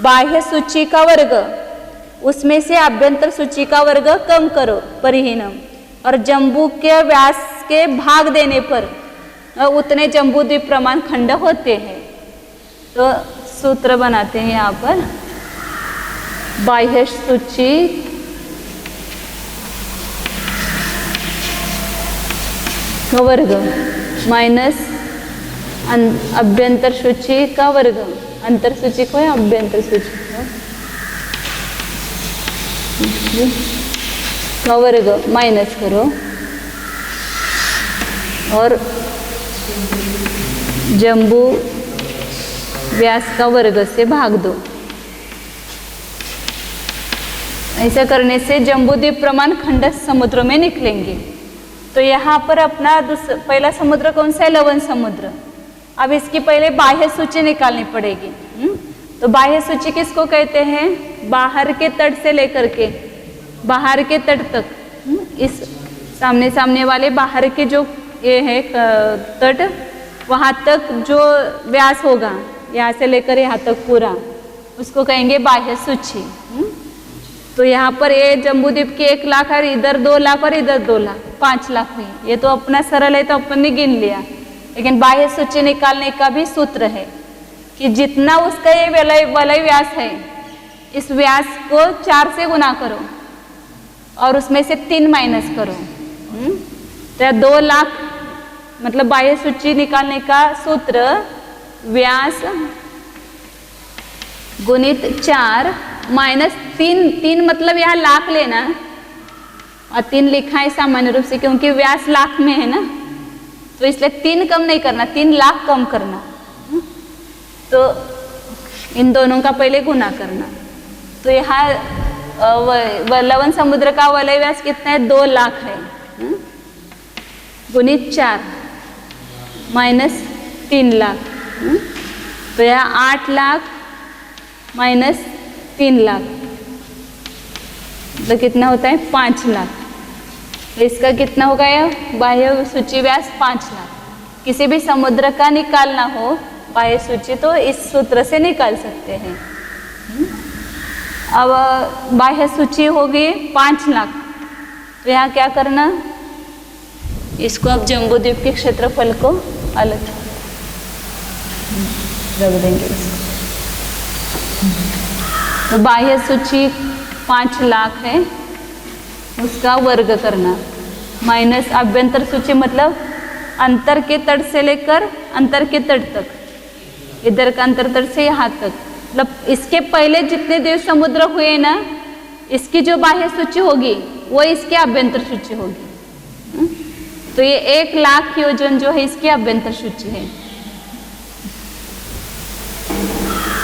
बाह्य सूची का वर्ग, उसमें से अभ्यंतर सूची का वर्ग कम करो परिहीनम, और जम्बू के व्यास के भाग देने पर उतने जम्बूद्वीप प्रमाण खंड होते हैं। तो सूत्र बनाते हैं यहाँ पर, बाह्य सूची का वर्ग माइनस अभ्यंतर सूची का वर्ग, अंतर सूची को या अभ्यंतर सूची का वर्ग माइनस करो और जम्बू व्यास का वर्ग से भाग दो। ऐसा करने से जम्बूद्वीप प्रमाण खंड समुद्रों में निकलेंगे। तो यहाँ पर अपना पहला समुद्र कौन सा है, लवण समुद्र। अब इसकी पहले बाह्य सूची निकालनी पड़ेगी। तो बाह्य सूची किसको कहते हैं, बाहर के तट से लेकर के बाहर के तट तक, इस सामने वाले बाहर के जो ये है तट, वहाँ तक जो व्यास होगा यहाँ से लेकर यहाँ तक पूरा, उसको कहेंगे बाह्य सूची। तो यहाँ पर ये जम्बूद्वीप की 1,00,000 और इधर 2,00,000 और इधर 2,00,000, 5,00,000 हुई। ये तो अपना सरल है तो अपन ने गिन लिया, लेकिन बाह्य सूची निकालने का भी सूत्र है कि जितना उसका ये वलय व्यास है, इस व्यास को 4 से गुना करो और उसमें से 3 माइनस करो। तो 2,00,000 मतलब बाह्य सूची निकालने का सूत्र व्यास गुणित 4 माइनस 3 मतलब यहाँ लाख लेना, और 3 लिखा है सामान्य रूप से क्योंकि व्यास लाख में है ना, तो इसलिए 3 कम नहीं करना, 3,00,000 कम करना। तो इन दोनों का पहले गुना करना। तो यहाँ लवण समुद्र का वलय व्यास कितना है, 2,00,000 है, गुणित 4 माइनस 3,00,000। तो यहाँ 8,00,000 माइनस 3,00,000 तो कितना होता है, 5,00,000। तो इसका कितना होगा, यह बाह्य सूची व्यास 5,00,000। किसी भी समुद्र का निकालना हो बाह्य सूची तो इस सूत्र से निकाल सकते हैं। अब बाह्य सूची होगी 5,00,000। तो यहाँ क्या करना, इसको अब जम्बूद्वीप के क्षेत्रफल को अलग रख देंगे। तो बाह्य सूची 5,00,000 है, उसका वर्ग करना, माइनस अभ्यंतर सूची मतलब अंतर के तट से लेकर अंतर के तट तक, इधर का अंतर तट से यहाँ तक, मतलब इसके पहले जितने द्वीप समुद्र हुए ना, इसकी जो बाह्य सूची होगी वो इसकी अभ्यंतर सूची होगी। तो ये 1,00,000 योजन जो है इसकी अभ्यंतर सूची है।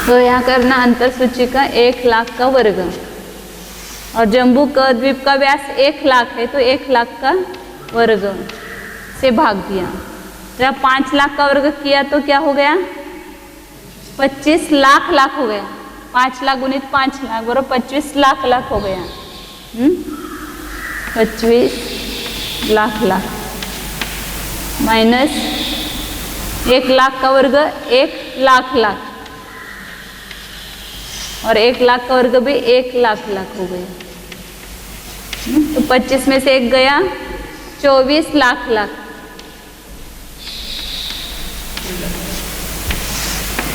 तो यहाँ करना अंतर सूची का 1,00,000 का वर्ग और जम्बू द्वीप का व्यास 1,00,000 है, तो 1,00,000 का वर्ग से भाग दिया। तो जब 5,00,000 का वर्ग किया तो क्या हो गया? 25 लाख हो गया। 5,00,000 गुणित 5,00,000 बराबर 25 लाख हो गया। 25 लाख माइनस 1,00,000 का वर्ग 1,00,000 और 1,00,000 का वर्ग भी 1,00,000 हो गया। तो 25 में से 1 गया, 24 लाख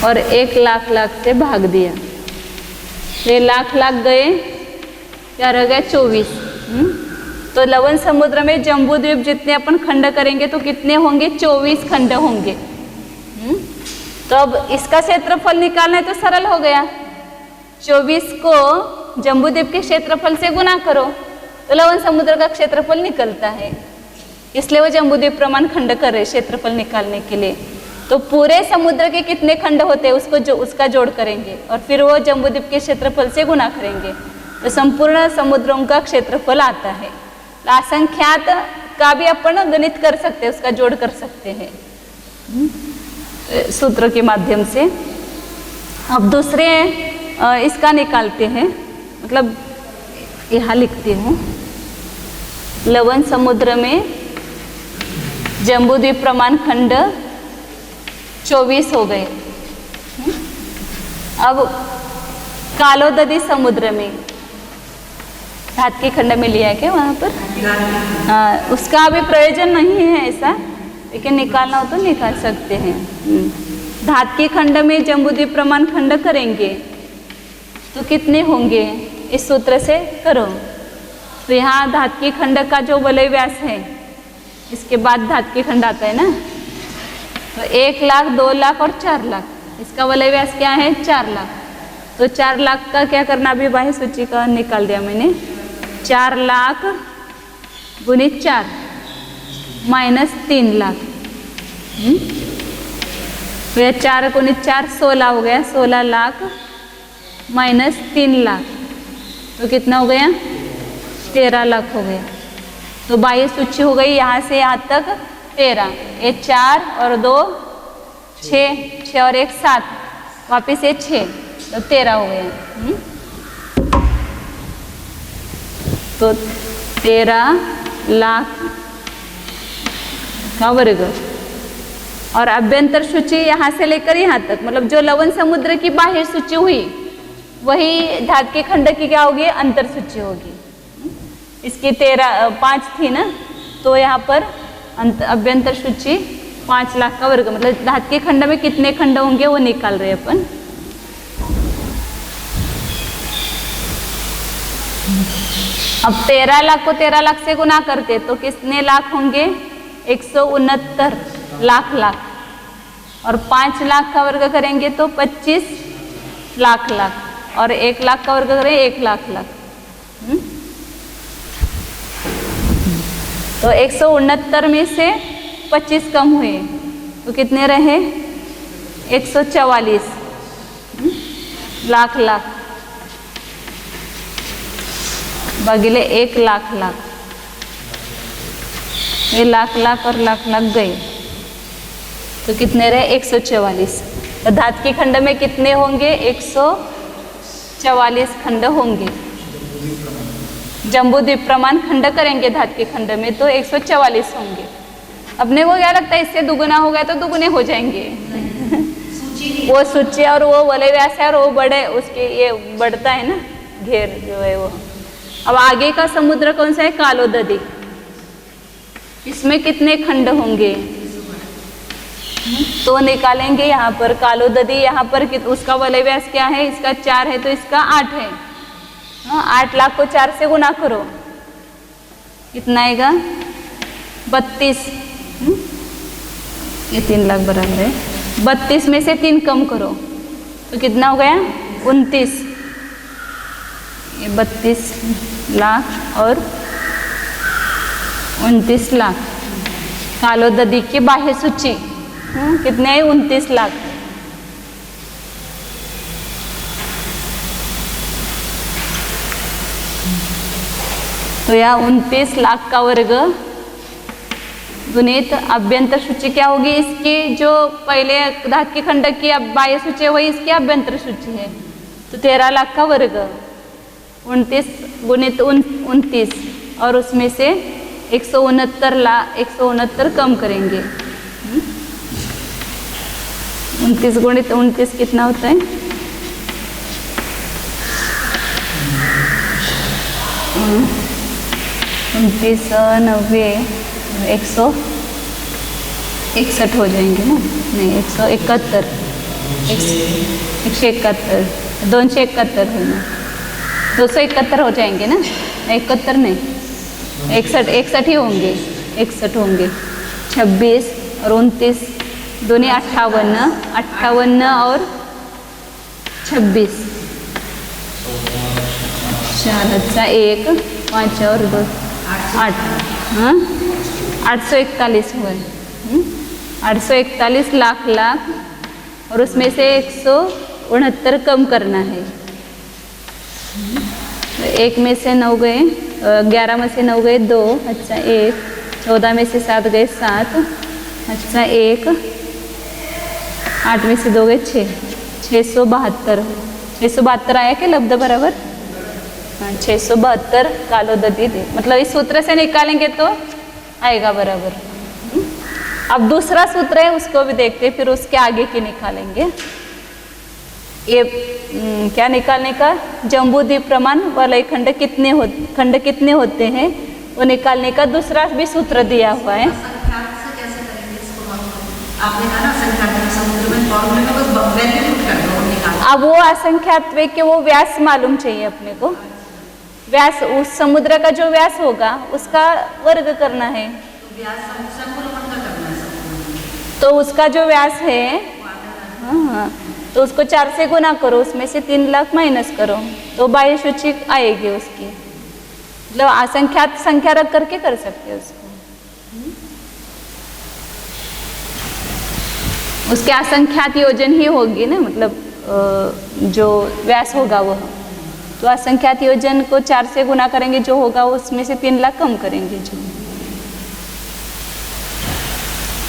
और 1,00,000 से भाग दिया। ये लाख गए, क्या रह गया? 24। तो लवण समुद्र में जम्बू द्वीप जितने अपन खंड करेंगे तो कितने होंगे? 24 खंड होंगे। तो अब इसका क्षेत्रफल निकालना है तो सरल हो गया। 24 को जम्बू द्वीप के क्षेत्रफल से गुना करो तो लवण समुद्र का क्षेत्रफल निकलता है। इसलिए वो जम्बू द्वीप प्रमाण खंड कर रहे क्षेत्रफल निकालने के लिए। तो पूरे समुद्र के कितने खंड होते हैं उसका जोड़ करेंगे और फिर वो जम्बू द्वीप के क्षेत्रफल से गुना करेंगे तो संपूर्ण समुद्रों का क्षेत्रफल आता है। असंख्यात का भी अपन गणित कर सकते हैं, उसका जोड़ कर सकते हैं सूत्र के माध्यम से। अब दूसरे इसका निकालते हैं, मतलब यहाँ लिखती हूँ, लवण समुद्र में जम्बू द्वीप प्रमाण खंड 24 हो गए। अब कालोददी समुद्र में धात के खंड में लिया है क्या वहाँ पर? उसका अभी प्रयोजन नहीं है ऐसा, लेकिन निकालना हो तो निकाल सकते हैं। धात के खंड में जम्बू द्वीप प्रमाण खंड करेंगे तो कितने होंगे? इस सूत्र से करो। तो यहाँ धात के खंड का जो वलय व्यास है, इसके बाद धात के खंड आता है ना, तो 1,00,000, 2,00,000 और 4,00,000। इसका वलय व्यास क्या है? 4,00,000। तो 4,00,000 का क्या करना? अभी बाह्य सूची का निकाल दिया मैंने। 4,00,000 गुणित 4 माइनस 3,00,000। तो 4 गुणित 4 16 हो गया। 16,00,000 माइनस 3,00,000 तो कितना हो गया? 13,00,000 हो गया। तो बाह्य सूची हो गई यहाँ से यहाँ तक 13। ये 4 और 2 6, 6 और 1 7, वापिस ये 6, तो 13 हो गया। तो 13,00,000 का वर्ग। और अभ्यंतर सूची यहाँ से लेकर यहाँ तक, मतलब जो लवण समुद्र की बाह्य सूची हुई वही धात के खंड की क्या होगी? अंतर सूची होगी। इसकी 5 थी ना, तो यहाँ पर अभ्यंतर सूची 5,00,000 का वर्ग, मतलब धात के खंड में कितने खंड होंगे वो निकाल रहे अपन। अब 13,00,000 को 13,00,000 से गुना करते तो कितने लाख होंगे? 169 लाख। और 5,00,000 का वर्ग करेंगे तो 25 लाख। और 1,00,000 का वर्ग करें 1,00,000। तो 169 में से 25 कम हुए तो कितने रहे? 144 लाख भागिले 1,00,000। ये लाख और लाख गए तो कितने रहे? 144। तो धात के खंड में कितने होंगे? 144 खंड होंगे। जम्बू द्वीप प्रमाण खंड करेंगे धात के खंड में तो 144 होंगे। अपने को क्या लगता है इससे दुगुना हो गया तो दुगुने हो जाएंगे। वो सूची और वो वलय व्यास है और वो बड़े उसके ये बढ़ता है ना घेर जो है वो। अब आगे का समुद्र कौन सा है? कालोददी। इसमें कितने खंड होंगे तो निकालेंगे यहाँ पर। कालोददी यहाँ पर उसका वलय व्यास क्या है? इसका 4 है तो इसका 8 है। 8,00,000 को 4 से गुना करो, कितना आएगा? 32। ये 3,00,000 बराबर है। 32 में से 3 कम करो तो कितना हो गया? 29। ये 32,00,000 और 29,00,000। कालोददी की बाह्य सूची कितने है? 29,00,000। तो यहाँ 29 लाख का वर्ग गुणित अभ्यंतर सूची क्या होगी इसकी, जो पहले धात्विक खंडक की बाह्य सूची है वही इसकी अभ्यंतर सूची है। तो 13 लाख का वर्ग 29 गुणित 29 और उसमें से 169 कम करेंगे। 29 गुणित 29 कितना होता है, 29 90 161 हो जाएंगे ना, नहीं 171 271 है ना, 271 हो जाएंगे ना, 71 नहीं 61 ही होंगे, 61 होंगे। 26 और 29 दोनों 58 और 26 4 1 5 और 2 8, हाँ 841 हुए। 841 लाख और उसमें से 169 कम करना है। 1 में से 9 गए, 11 में से 9 गए 2, अच्छा 1, 14 में से 7 गए 7, अच्छा 1, 8 में से 2 गए 6, 672 आया क्या लब्ध बराबर, 672 कालोदधी दे, मतलब इस सूत्र से निकालेंगे तो आएगा बराबर। अब दूसरा सूत्र है उसको भी देखते, फिर उसके आगे की निकालेंगे। ये क्या निकालने का, जम्बूद्वीप प्रमाण वलय खंड कितने होते हैं वो निकालने का दूसरा भी सूत्र दिया हुआ है। अब वो असंख्यात वेग के वो व्यास मालूम चाहिए अपने को, व्यास उस समुद्र का जो व्यास होगा उसका वर्ग करना है। तो उसका जो व्यास है, हाँ, तो उसको 4 से गुना करो, उसमें से 3 लाख माइनस करो तो बाह्य सूची आएगी उसकी, मतलब असंख्यात संख्या रख करके कर सकते हैं उसको। उसके असंख्यात योजन ही होगी ना, मतलब जो व्यास होगा वह, तो असंख्यात योजन को 4 से गुना करेंगे जो होगा उसमें से 3 लाख कम करेंगे जो।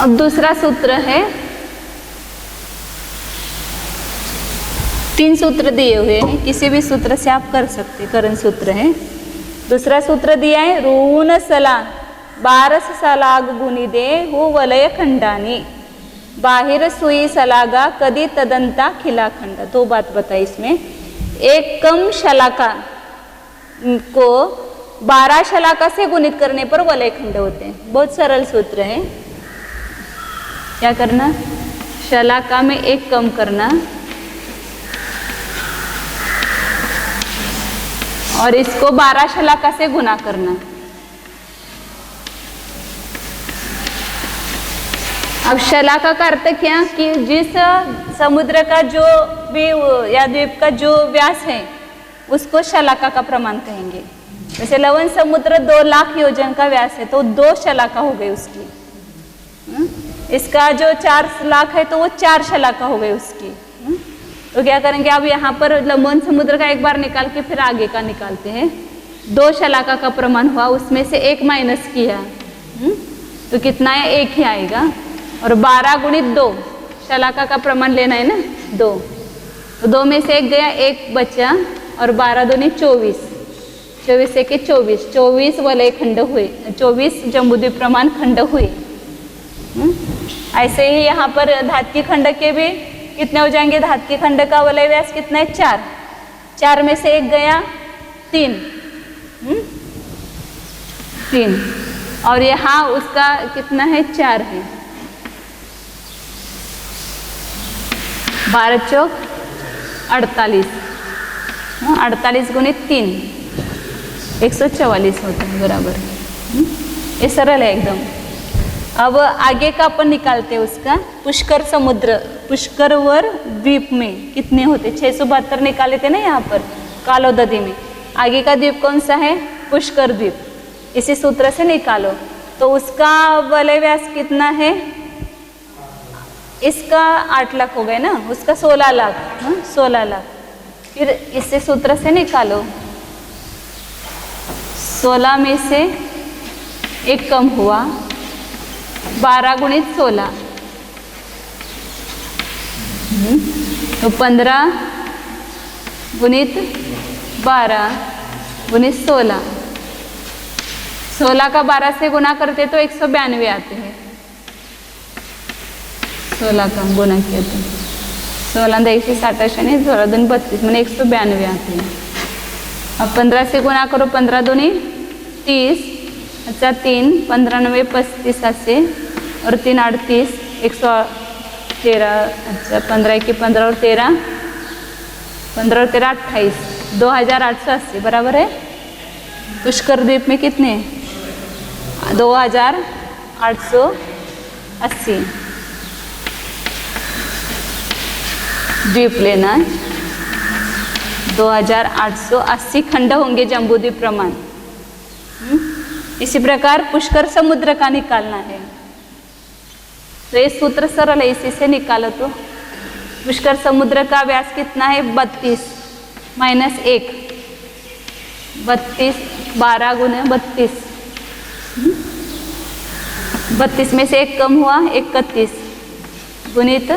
अब दूसरा सूत्र है, 3 सूत्र दिए हुए हैं, किसी भी सूत्र से आप कर सकते, करण सूत्र है। दूसरा सूत्र दिया है, ऋण सला 12 सलाग गुणिदे हो वलय खंडानी बाहिर सुई सलागा कदी तदंता खिलाखंड। 2 बात बताई इसमें, एक कम शलाका को 12 शलाका से गुणित करने पर वलय खंड होते हैं। बहुत सरल सूत्र है, क्या करना, शलाका में 1 कम करना और इसको 12 शलाका से गुना करना। अब शलाका का अर्थ क्या, कि जिस समुद्र का जो भी या द्वीप का जो व्यास है उसको शलाका का प्रमाण कहेंगे। जैसे लवण समुद्र 2 लाख योजन का व्यास है तो 2 शलाका हो गई उसकी। इसका जो 4 लाख है तो वो 4 शलाका हो गई उसकी। तो क्या करेंगे, अब यहाँ पर लंबन समुद्र का एक बार निकाल के फिर आगे का निकालते हैं। 2 शलाका का प्रमाण हुआ, उसमें से 1 माइनस किया तो कितना है, 1 ही आएगा। और 12 गुणित 2 शलाका का प्रमाण लेना है ना, 2, तो 2 में से 1 गया, 1 बचा और 12 दूनी 24, 24 से के 24 वलय खंड हुए, 24 जम्बूद्वीप प्रमाण खंड हुए। ऐसे ही यहाँ पर धात्विक खंड के भी कितने हो जाएंगे, धात्विक खंड का वलय व्यास कितना है, 4 में से 1 गया, 3 और यहाँ उसका कितना है, 4 है। 12 चौक 48, 48 गुणित 3 144 होता है बराबर। ये सरल है एकदम। अब आगे का अपन निकालते हैं उसका, पुष्कर समुद्र, पुष्करवर द्वीप में कितने होते, 672 निकाले थे ना यहाँ पर कालोदधी में। आगे का द्वीप कौन सा है, पुष्कर द्वीप, इसी सूत्र से निकालो। तो उसका वलय व्यास कितना है, इसका 8 लाख हो गए ना, उसका 16 लाख, 16 लाख। फिर इससे सूत्र से निकालो 16 में से 1 कम हुआ, 12 गुणित 16, तो 15 गुणित 12 गुणित 16, 16 का 12 से गुना करते तो 192 आते हैं। 16 का गुना किया तो 16 160 नहीं, 16 दूनी 32 मैंने 192 आते हैं। अब 15 से गुना करो, 15 दूनी 30, अच्छा 3 15 9 35 80 और 3 38 113, अच्छा 15 के 15 और 13, 15 और 13 28, 2880 बराबर है। पुष्कर द्वीप में कितने? 2880 द्वीप लेना है। 2880 खंड होंगे जम्बूद्वीप प्रमाण। इसी प्रकार पुष्कर समुद्र का निकालना है, तो ये सूत्र सरल है, इसी से निकालो। तो पुष्कर समुद्र का व्यास कितना है? 32 माइनस 1, 32 12 गुने 32, 32 में से 1 कम हुआ 31 गुणित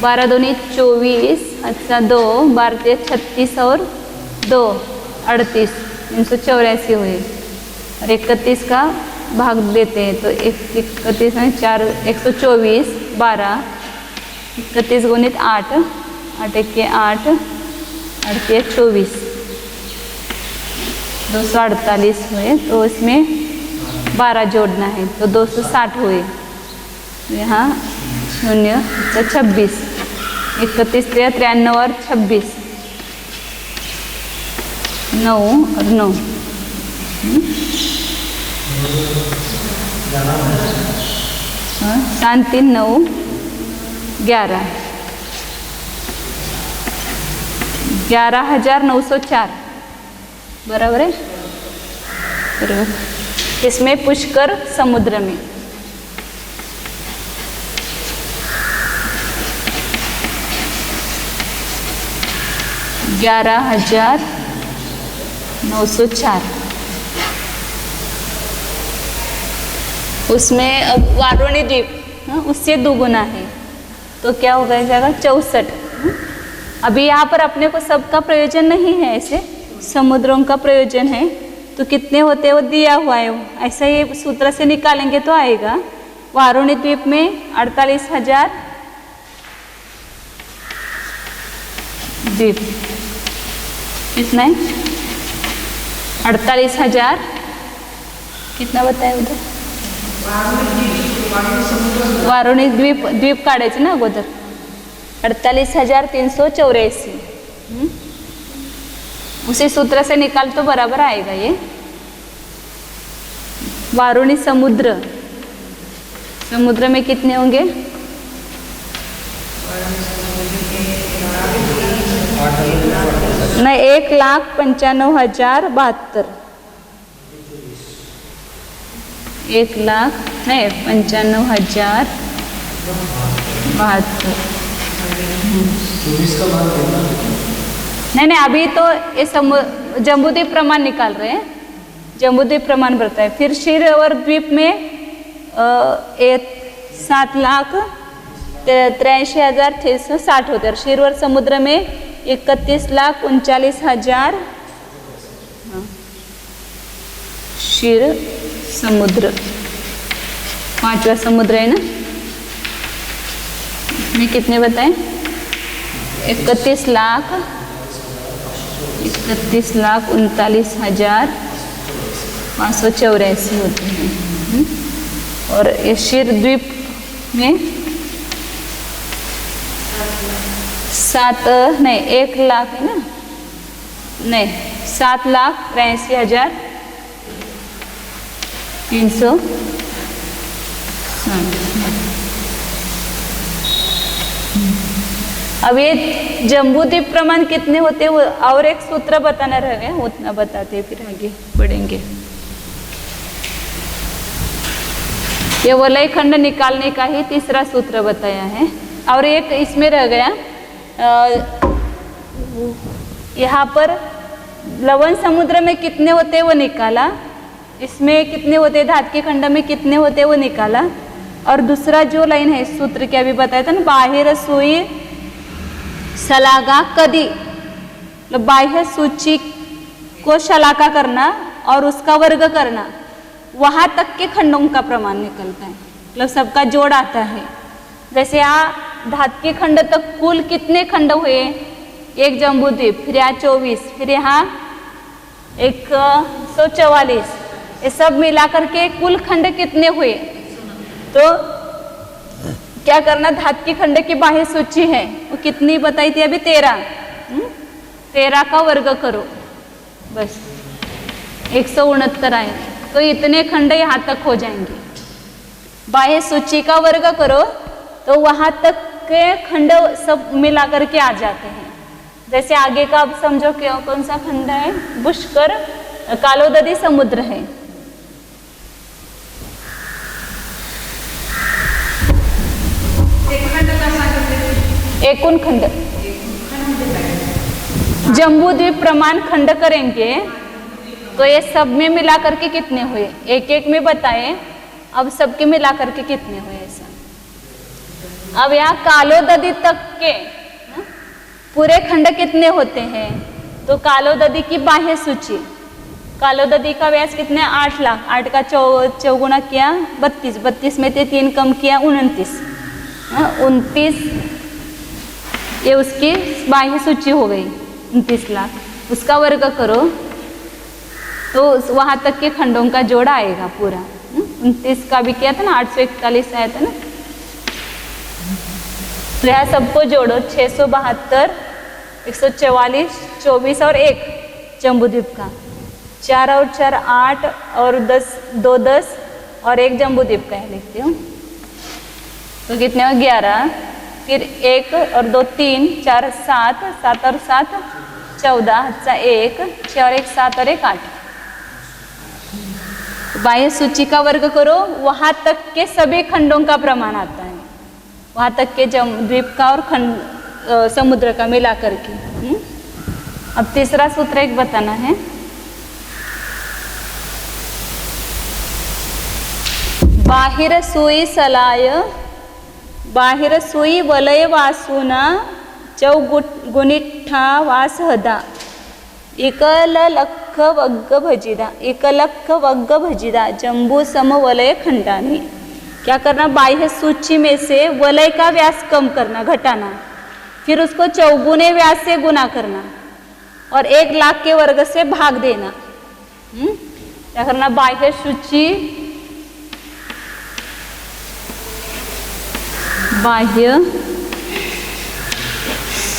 12 दूनी 24, अच्छा 2 12 36 और 2 38, 384 हुए और 31 का भाग देते हैं तो 31 में 4 124, 12 31 गुणित 8, 8 के 8, 8 के 24, 248 हुए। तो इसमें 12 जोड़ना है तो 260 हुए। यहाँ 0 26, 31 93 और 26, 9 और 9, 7 3 9 11, 11,904 बराबर है। बराबर इसमें पुष्कर समुद्र में $11,904। उसमें अब वारुणी द्वीप उससे 2 गुना है तो क्या हो जाएगा 64। अभी यहाँ पर अपने को सबका प्रयोजन नहीं है, ऐसे समुद्रों का प्रयोजन है तो कितने होते हैं वो दिया हुआ है, ऐसा ही सूत्र से निकालेंगे तो आएगा। वारुणी द्वीप में 48,000 द्वीप, कितना है 48,000, कितना बताया उधर? वारुणी द्वीप काढायचे ना अगोदर, 48,384। उसी सूत्र से निकाल तो बराबर आएगा ये। वारुणी समुद्र, समुद्र में कितने होंगे? नहीं 1,95,072, 1,95,072। नहीं अभी तो ये जम्बूद्वीप प्रमाण निकाल रहे हैं, जम्बूद्वीप प्रमाण बढ़ता है। फिर क्षीरवर द्वीप में 7,83,660 होते हैं। क्षीरवर समुद्र में 31,39,000। क्षीर समुद्र 5वां समुद्र है ना, में कितने बताएं? 31,39,584 होते हैं। और ये क्षीर द्वीप में 1 लाख है ना, नहीं 7,83,300। अब ये जम्बूद्वीप प्रमाण कितने होते हैं वो और एक सूत्र बताना रह गया, उतना बताते हैं फिर आगे बढ़ेंगे। ये वलय खंड निकालने का ही तीसरा सूत्र बताया है। और एक इसमें रह गया, यहाँ पर लवण समुद्र में कितने होते हैं वो निकाला, इसमें कितने होते हैं, धातकीय खंड में कितने होते हैं वो निकाला। और दूसरा जो लाइन है सूत्र क्या भी बताया था ना, बाह्य सुई शलाका कदी, मतलब बाह्य सूची को शलाका करना और उसका वर्ग करना, वहां तक के खंडों का प्रमाण निकलता है, मतलब सबका जोड़ आता है। जैसे यहाँ धातकीय खंड तक कुल कितने खंड हुए, एक जम्बूद्वीप, फिर यहाँ 24, फिर यहाँ 144, ये सब मिला करके कुल खंड कितने हुए। तो क्या करना, धातकीय खंड की बाह्य सूची है वो कितनी बताई थी अभी, 13, 13 का वर्ग करो, बस 169 आए। तो इतने खंड यहाँ तक हो जाएंगे। बाह्य सूची का वर्ग करो तो वहां तक के खंड सब मिला करके आ जाते हैं। जैसे आगे का अब समझो क्या, कौन सा खंड है, पुष्कर कालोदरी समुद्र है। एकूण खंड जम्बूद्वीप प्रमाण खंड करेंगे तो ये सब में मिला करके कितने हुए, एक एक में बताए, अब सबके मिला करके कितने हुए ऐसा। अब यहाँ कालोदरी तक के पूरे खंड कितने होते हैं, तो कालोदरी की बाह्य सूची, कालोदरी का व्यास कितने, 8 लाख, 8 का चौगुना किया 32, 32 में से 3 कम किया 29, 29 ये उसकी बाह्य सूची हो गई 29 लाख, उसका वर्ग करो तो वहां तक के खंडों का जोड़ आएगा पूरा। 29 का भी किया था ना, 841 आया था ना। तो यह सबको जोड़ो, 672, 144, 24 और 1 जम्बूद्वीप का, 4 और 4 8 और 10 2 10 और 1 जम्बूद्वीप का है, लिखती हूँ। तो कितने हो, 11, फिर 1 और 2 3, 4 7, 7 और 7 14, 1 6 और 1 7 और 1 8। बाह्य सूची का वर्ग करो, वहां तक के सभी खंडों का प्रमाण आता है, वहां तक के द्वीप का और खंड समुद्र का मिला करके। अब तीसरा सूत्र एक बताना है, बाहिर सुई सलाय बाहिर सुई वलय वासुना चौगुणिठा वासहदा एकलख वग्ग भजिदा, एकलख वग्ग भजिदा जम्बू सम वलय खंडानी। क्या करना, बाह्य सूची में से वलय का व्यास कम करना, घटाना, फिर उसको चौगुने व्यास से गुना करना और 1 लाख के वर्ग से भाग देना। क्या करना, बाह्य सूची, बाह्य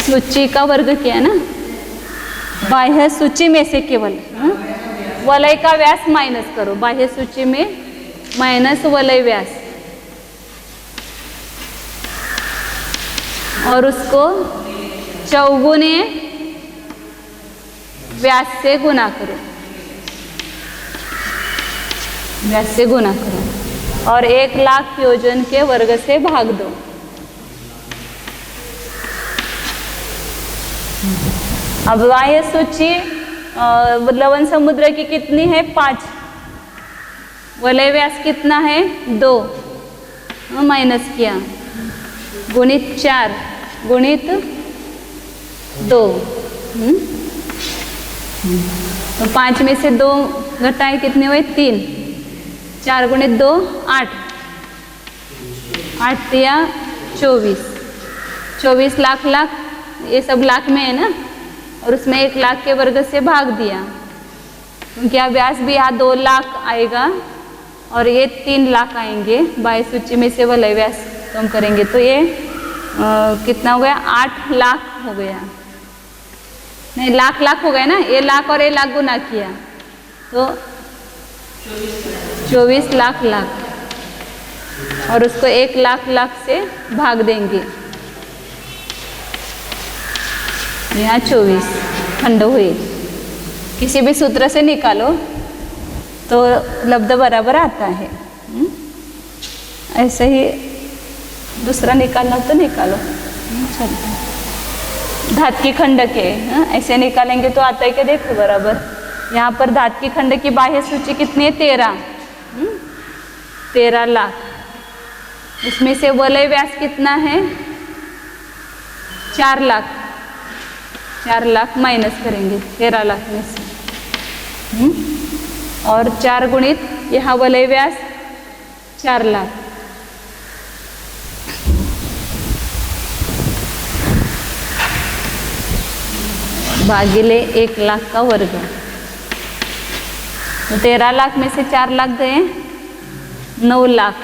सूची का वर्ग किया ना, बाह्य सूची में से केवल वलय का व्यास माइनस करो, बाह्य सूची में माइनस वलय व्यास, और उसको चौगुने व्यास से गुना करो, व्यास से गुना करो और 1 लाख योजन के वर्ग से भाग दो। अब बाह्य सूची लवण समुद्र की कितनी है, 5, वलय व्यास कितना है, 2, माइनस किया, गुणित 4 गुणित 2, तो 5 में से 2 घटाए कितने हुए, 3, 4 गुणित 2 8, 8 दिया 24, 24 लाख, लाख ये सब लाख में है ना, और उसमें 1 लाख के वर्ग से भाग दिया, क्योंकि यहाँ व्यास भी यहाँ 2 लाख आएगा और ये 3 लाख आएंगे। बाह्य सूची में से वलय व्यास कम करेंगे तो ये कितना हो गया, 8 लाख हो गया, नहीं लाख लाख हो गया ना, ये लाख और ये लाख गुना किया तो 24 लाख लाख, और उसको 1 लाख लाख से भाग देंगे, यहाँ 24 खंड हुए। किसी भी सूत्र से निकालो तो लब्ध बराबर आता है। ऐसे ही दूसरा निकालना तो निकालो, चलता धात की खंडक है, ऐसे निकालेंगे तो आता है क्या, देखो बराबर। यहाँ पर धात की खंडक की बाह्य सूची कितनी है, 13 लाख। इसमें से वलय व्यास कितना है, 4 लाख। 4 लाख माइनस करेंगे 13 लाख में से, और 4 गुणित यहाँ वलय व्यास 4 लाख, भागिले 1 लाख का वर्ग। तो 13 लाख में से 4 लाख गए 9 लाख,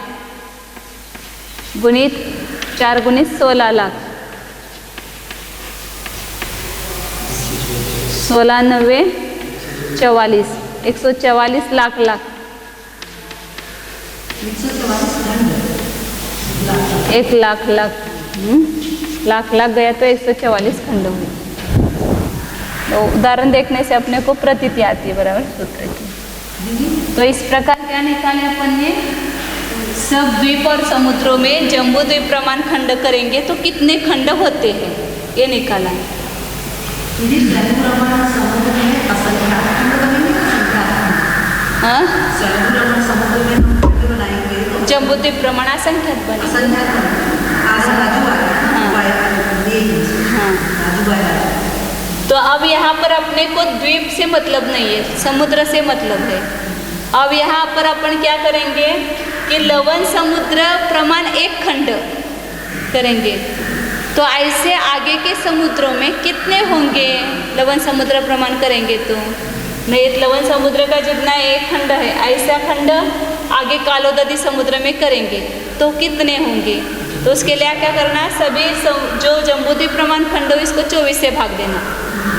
गुणित 4 गुणित 16 लाख, 16 9 44, 144 लाख। 1 लाख लाख गया तो 144 खंड हुए। तो उदाहरण देखने से अपने को प्रतीति आती है बराबर सूत्र की। तो इस प्रकार क्या निकाले अपन ने, सब द्वीप और समुद्रों में जम्बू द्वीप प्रमाण खंड करेंगे तो कितने खंड होते हैं, ये निकाला है। हाँ, जम्बू द्वीप प्रमाण असंख्यात बने। तो अब यहाँ पर अपने को द्वीप से मतलब नहीं है, समुद्र से मतलब है। अब यहाँ पर अपन क्या करेंगे कि लवण समुद्र प्रमाण 1 खंड करेंगे। तो ऐसे आगे के समुद्रों में कितने होंगे, लवण समुद्र प्रमाण करेंगे तो नहीं, लवण समुद्र का जितना 1 खंड है, ऐसा खंड आगे कालोदधी समुद्र में करेंगे तो कितने होंगे। तो उसके लिए क्या करना, सभी जो जम्बूद्वीप प्रमाण खंड हो इसको 24 से भाग देना,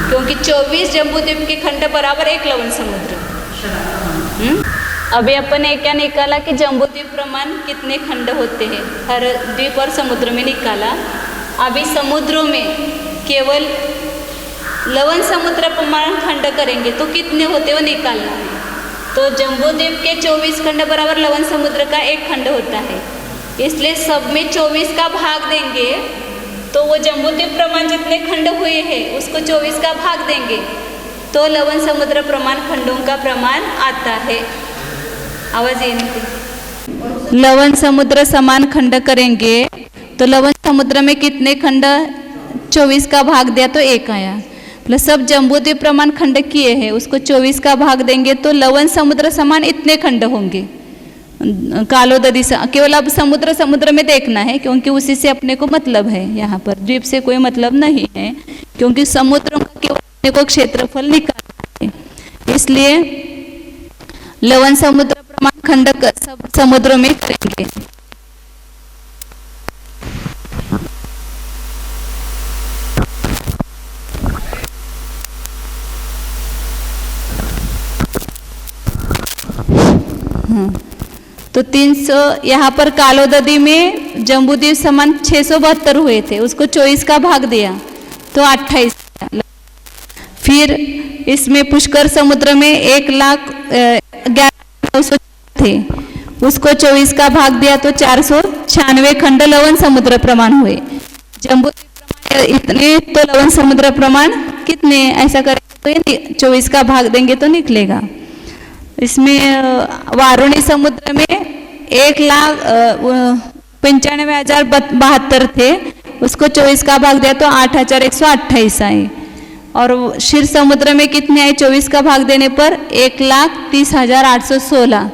क्योंकि 24 जम्बूद्वीप के खंड बराबर 1 लवण समुद्र। अभी अपन ने क्या निकाला कि जम्बूद्वीप प्रमाण कितने खंड होते हैं, हर द्वीप और समुद्र में निकाला। अभी समुद्रों में केवल लवण समुद्र प्रमाण खंड करेंगे तो कितने होते वो निकालना है। तो जम्बूद्वीप के 24 खंड बराबर लवण समुद्र का 1 खंड होता है, इसलिए सब में 24 का भाग देंगे तो वो जम्बूद्वीप प्रमाण जितने खंड हुए हैं उसको 24 का भाग देंगे तो लवण समुद्र प्रमाण खंडों का प्रमाण आता है। आवाज ये नहीं, लवण समुद्र समान खंड करेंगे तो लवण समुद्र में कितने खंड, 24 का भाग दिया तो 1 आया, प्लस सब जम्बूद्वीप प्रमाण खंड किए हैं उसको 24 का भाग देंगे तो लवण समुद्र समान इतने खंड होंगे कालोदधी। केवल अब समुद्र में देखना है, क्योंकि उसी से अपने को मतलब है, यहाँ पर द्वीप से कोई मतलब नहीं है, क्योंकि समुद्रों का केवल अपने को क्षेत्रफल निकालना है। इसलिए लवण समुद्र प्रमाण खंड सब समुद्रों में करेंगे। तो 300 यहाँ पर कालोदधी में जम्बूद्वीप समान 672 हुए थे, उसको 24 का भाग दिया तो 28। फिर इसमें पुष्कर समुद्र में 1,11,900 थे, उसको 24 का भाग दिया तो 496 खंड लवण समुद्र प्रमाण हुए। जम्बूद्वीप प्रमाण इतने तो लवण समुद्र प्रमाण कितने, ऐसा करेंगे तो 24 का भाग देंगे तो निकलेगा। इसमें वारुणी समुद्र में 1,95,072 थे, उसको 24 का भाग दिया तो 8,128 आए। और क्षीर समुद्र में कितने आए, 24 का भाग देने पर 1,30,816।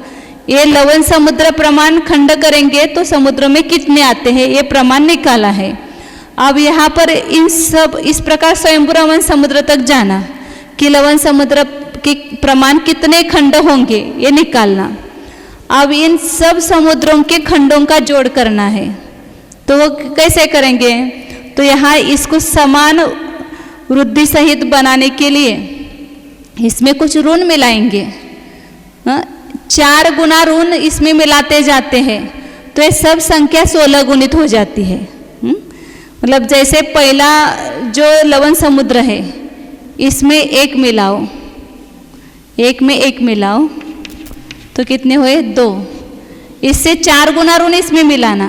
ये लवण समुद्र प्रमाण खंड करेंगे तो समुद्र में कितने आते हैं ये प्रमाण निकाला है। अब यहाँ पर इन सब इस प्रकार स्वयंभू लवण समुद्र तक जाना कि लवण समुद्र के प्रमाण कितने खंड होंगे ये निकालना। अब इन सब समुद्रों के खंडों का जोड़ करना है, तो वो कैसे करेंगे, तो यहाँ इसको समान वृद्धि सहित बनाने के लिए इसमें कुछ ऋण मिलाएंगे। 4 गुना ऋण इसमें मिलाते जाते हैं तो ये सब संख्या 16 गुणित हो जाती है। मतलब जैसे पहला जो लवण समुद्र है इसमें 1 मिलाओ, 1 में 1 मिलाओ तो कितने हुए 2। इससे 4 गुना ऋण इसमें मिलाना,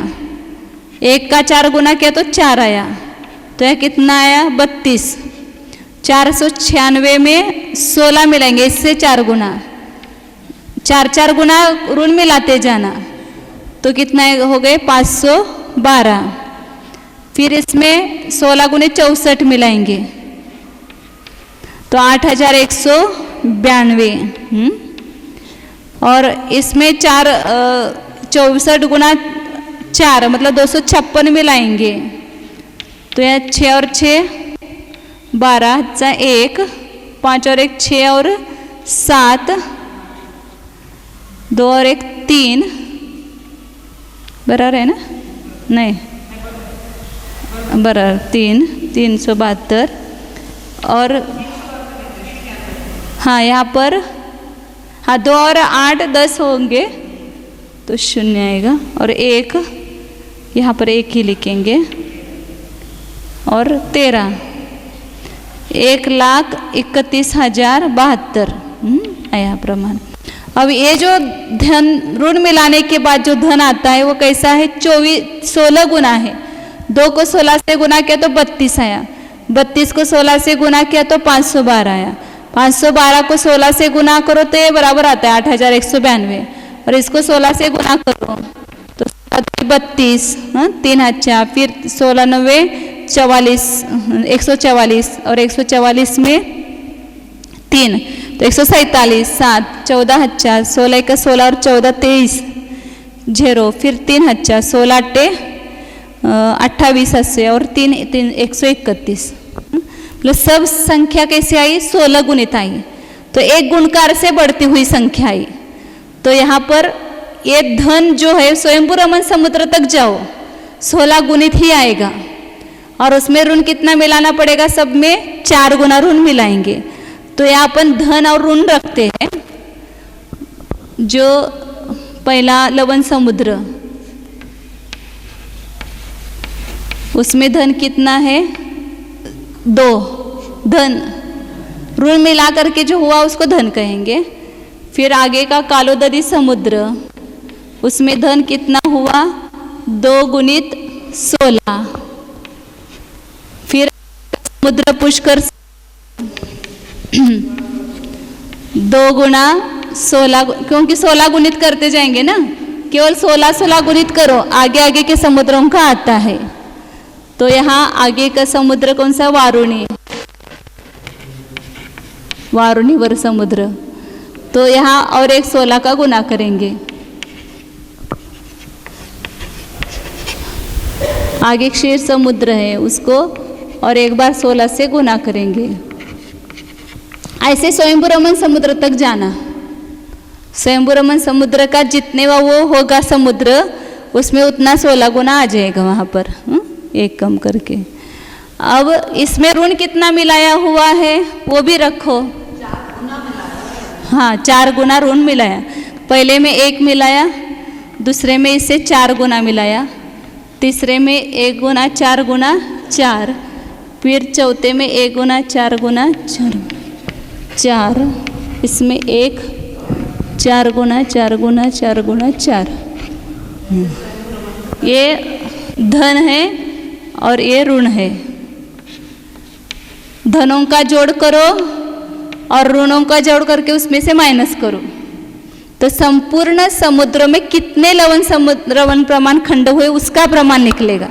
1 का 4 गुना किया तो 4 आया, तो यह कितना आया 32। 496 में 16 मिलाएंगे, इससे 4 गुना, 4 गुना ऋण मिलाते जाना, तो कितना हो गए 512। फिर इसमें 16 गुने 64 मिलाएंगे तो 8192। और इसमें 64 गुना 4 मतलब 256 मिलाएंगे तो यह 6 और 6 12 1, 5 और 1 6 और 7, 2 और 1 3, बराबर है ना? नहीं, बराबर 3, 372। और हाँ यहाँ पर हाँ 2 और 8 10 होंगे तो 0 आएगा, और 1 यहाँ पर 1 ही लिखेंगे, और 13 1,31,072 आया प्रमाण। अब ये जो धन ऋण मिलाने के बाद जो धन आता है वो कैसा है? 16 गुना है। 2 को 16 से गुना किया तो 32 आया, 32 को 16 से गुना किया तो 512 आया, 512 को 16 से गुना करो तो ये बराबर आता है 8192, और इसको 16 से गुना करो तो 32, 3,000, फिर 16 9 44, 144, और 144 में 3 तो 147, 7 14,000, 16 का 16 और 14 23 0, फिर 3,000, 16 8 2880, और 3 131। मतलब सब संख्या कैसे आई? 16 गुणित आई, तो एक गुणकार से बढ़ती हुई संख्या आई। तो यहाँ पर ये धन जो है स्वयंभू रमन समुद्र तक जाओ 16 गुणित ही आएगा, और उसमें ऋण कितना मिलाना पड़ेगा? सब में 4 गुना ऋण मिलाएंगे। तो यहाँ अपन धन और ऋण रखते हैं। जो पहला लवण समुद्र, उसमें धन कितना है? 2 धन, ऋण मिला करके जो हुआ उसको धन कहेंगे। फिर आगे का कालोदरी समुद्र, उसमें धन कितना हुआ? 2 गुणित 16। फिर समुद्र पुष्कर 2 गुना 16, क्योंकि 16 गुणित करते जाएंगे ना, केवल 16 गुणित करो, आगे आगे के समुद्रों का आता है। तो यहाँ आगे का समुद्र कौन सा? वारुणी, वारुणीवर समुद्र। तो यहाँ और एक 16 का गुना करेंगे। आगे क्षीर समुद्र है, उसको और एक बार 16 से गुना करेंगे। ऐसे स्वयंभू रमन समुद्र तक जाना। स्वयंभू रमन समुद्र का जितने वो होगा समुद्र, उसमें उतना 16 गुना आ जाएगा वहाँ पर, एक कम करके। अब इसमें ऋण कितना मिलाया हुआ है वो भी रखो। हाँ, 4 गुना ऋण मिलाया। पहले में 1 मिलाया, दूसरे में इससे 4 गुना मिलाया, तीसरे में 1 गुना 4 गुना 4, फिर चौथे में 1 गुना 4 गुना 4, इसमें 1 4 गुना 4 गुना 4 गुना 4। ये धन है और ये ऋण है। धनों का जोड़ करो और ऋणों का जोड़ करके उसमें से माइनस करो, तो संपूर्ण समुद्र में कितने लवण प्रमाण खंड हुए उसका प्रमाण निकलेगा।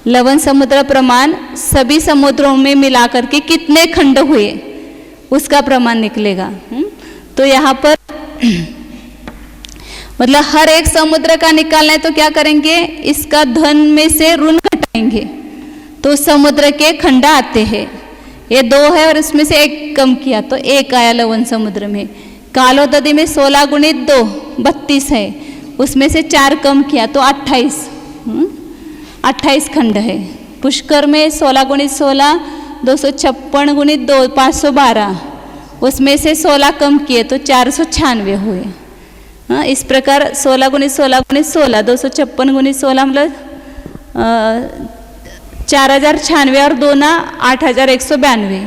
लवण समुद्र प्रमाण सभी समुद्रों में मिला करके कितने खंड हुए उसका प्रमाण निकलेगा। तो यहाँ पर मतलब हर एक समुद्र का निकालना है तो क्या करेंगे? इसका धन में से ऋण घटाएंगे तो समुद्र के खंड आते हैं। ये 2 है और इसमें से 1 कम किया तो 1 आया लवण समुद्र में। कालोदरी में 16 गुणित 2 32 है, उसमें से 4 कम किया तो 28 खंड है। पुष्कर में 16 गुणित 16 256 गुणित 2 512, उसमें से 16 कम किए तो 496 हुए। इस प्रकार 16 गुणित 16 गुणित 16 256 गुणित 16 मतलब 4096 और 2 ना 8192,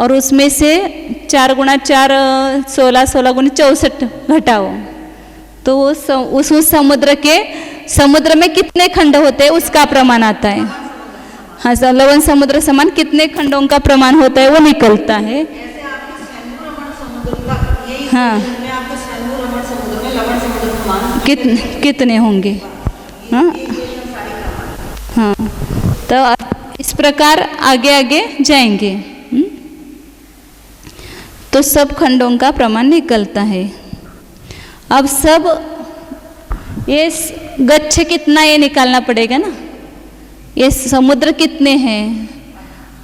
और उसमें से 4 गुणा 4 16 16 गुणित 64 घटाओ तो उस समुद्र में कितने खंड होते हैं उसका प्रमाण आता है। हाँ, लवण समुद्र समान कितने खंडों का प्रमाण होता है वो निकलता है। हाँ, कितने होंगे। हाँ हाँ, तो इस प्रकार आगे आगे जाएंगे। तो सब खंडों का प्रमाण निकलता है। अब सब ये गच्छ कितना ये निकालना पड़ेगा ना, ये समुद्र कितने हैं।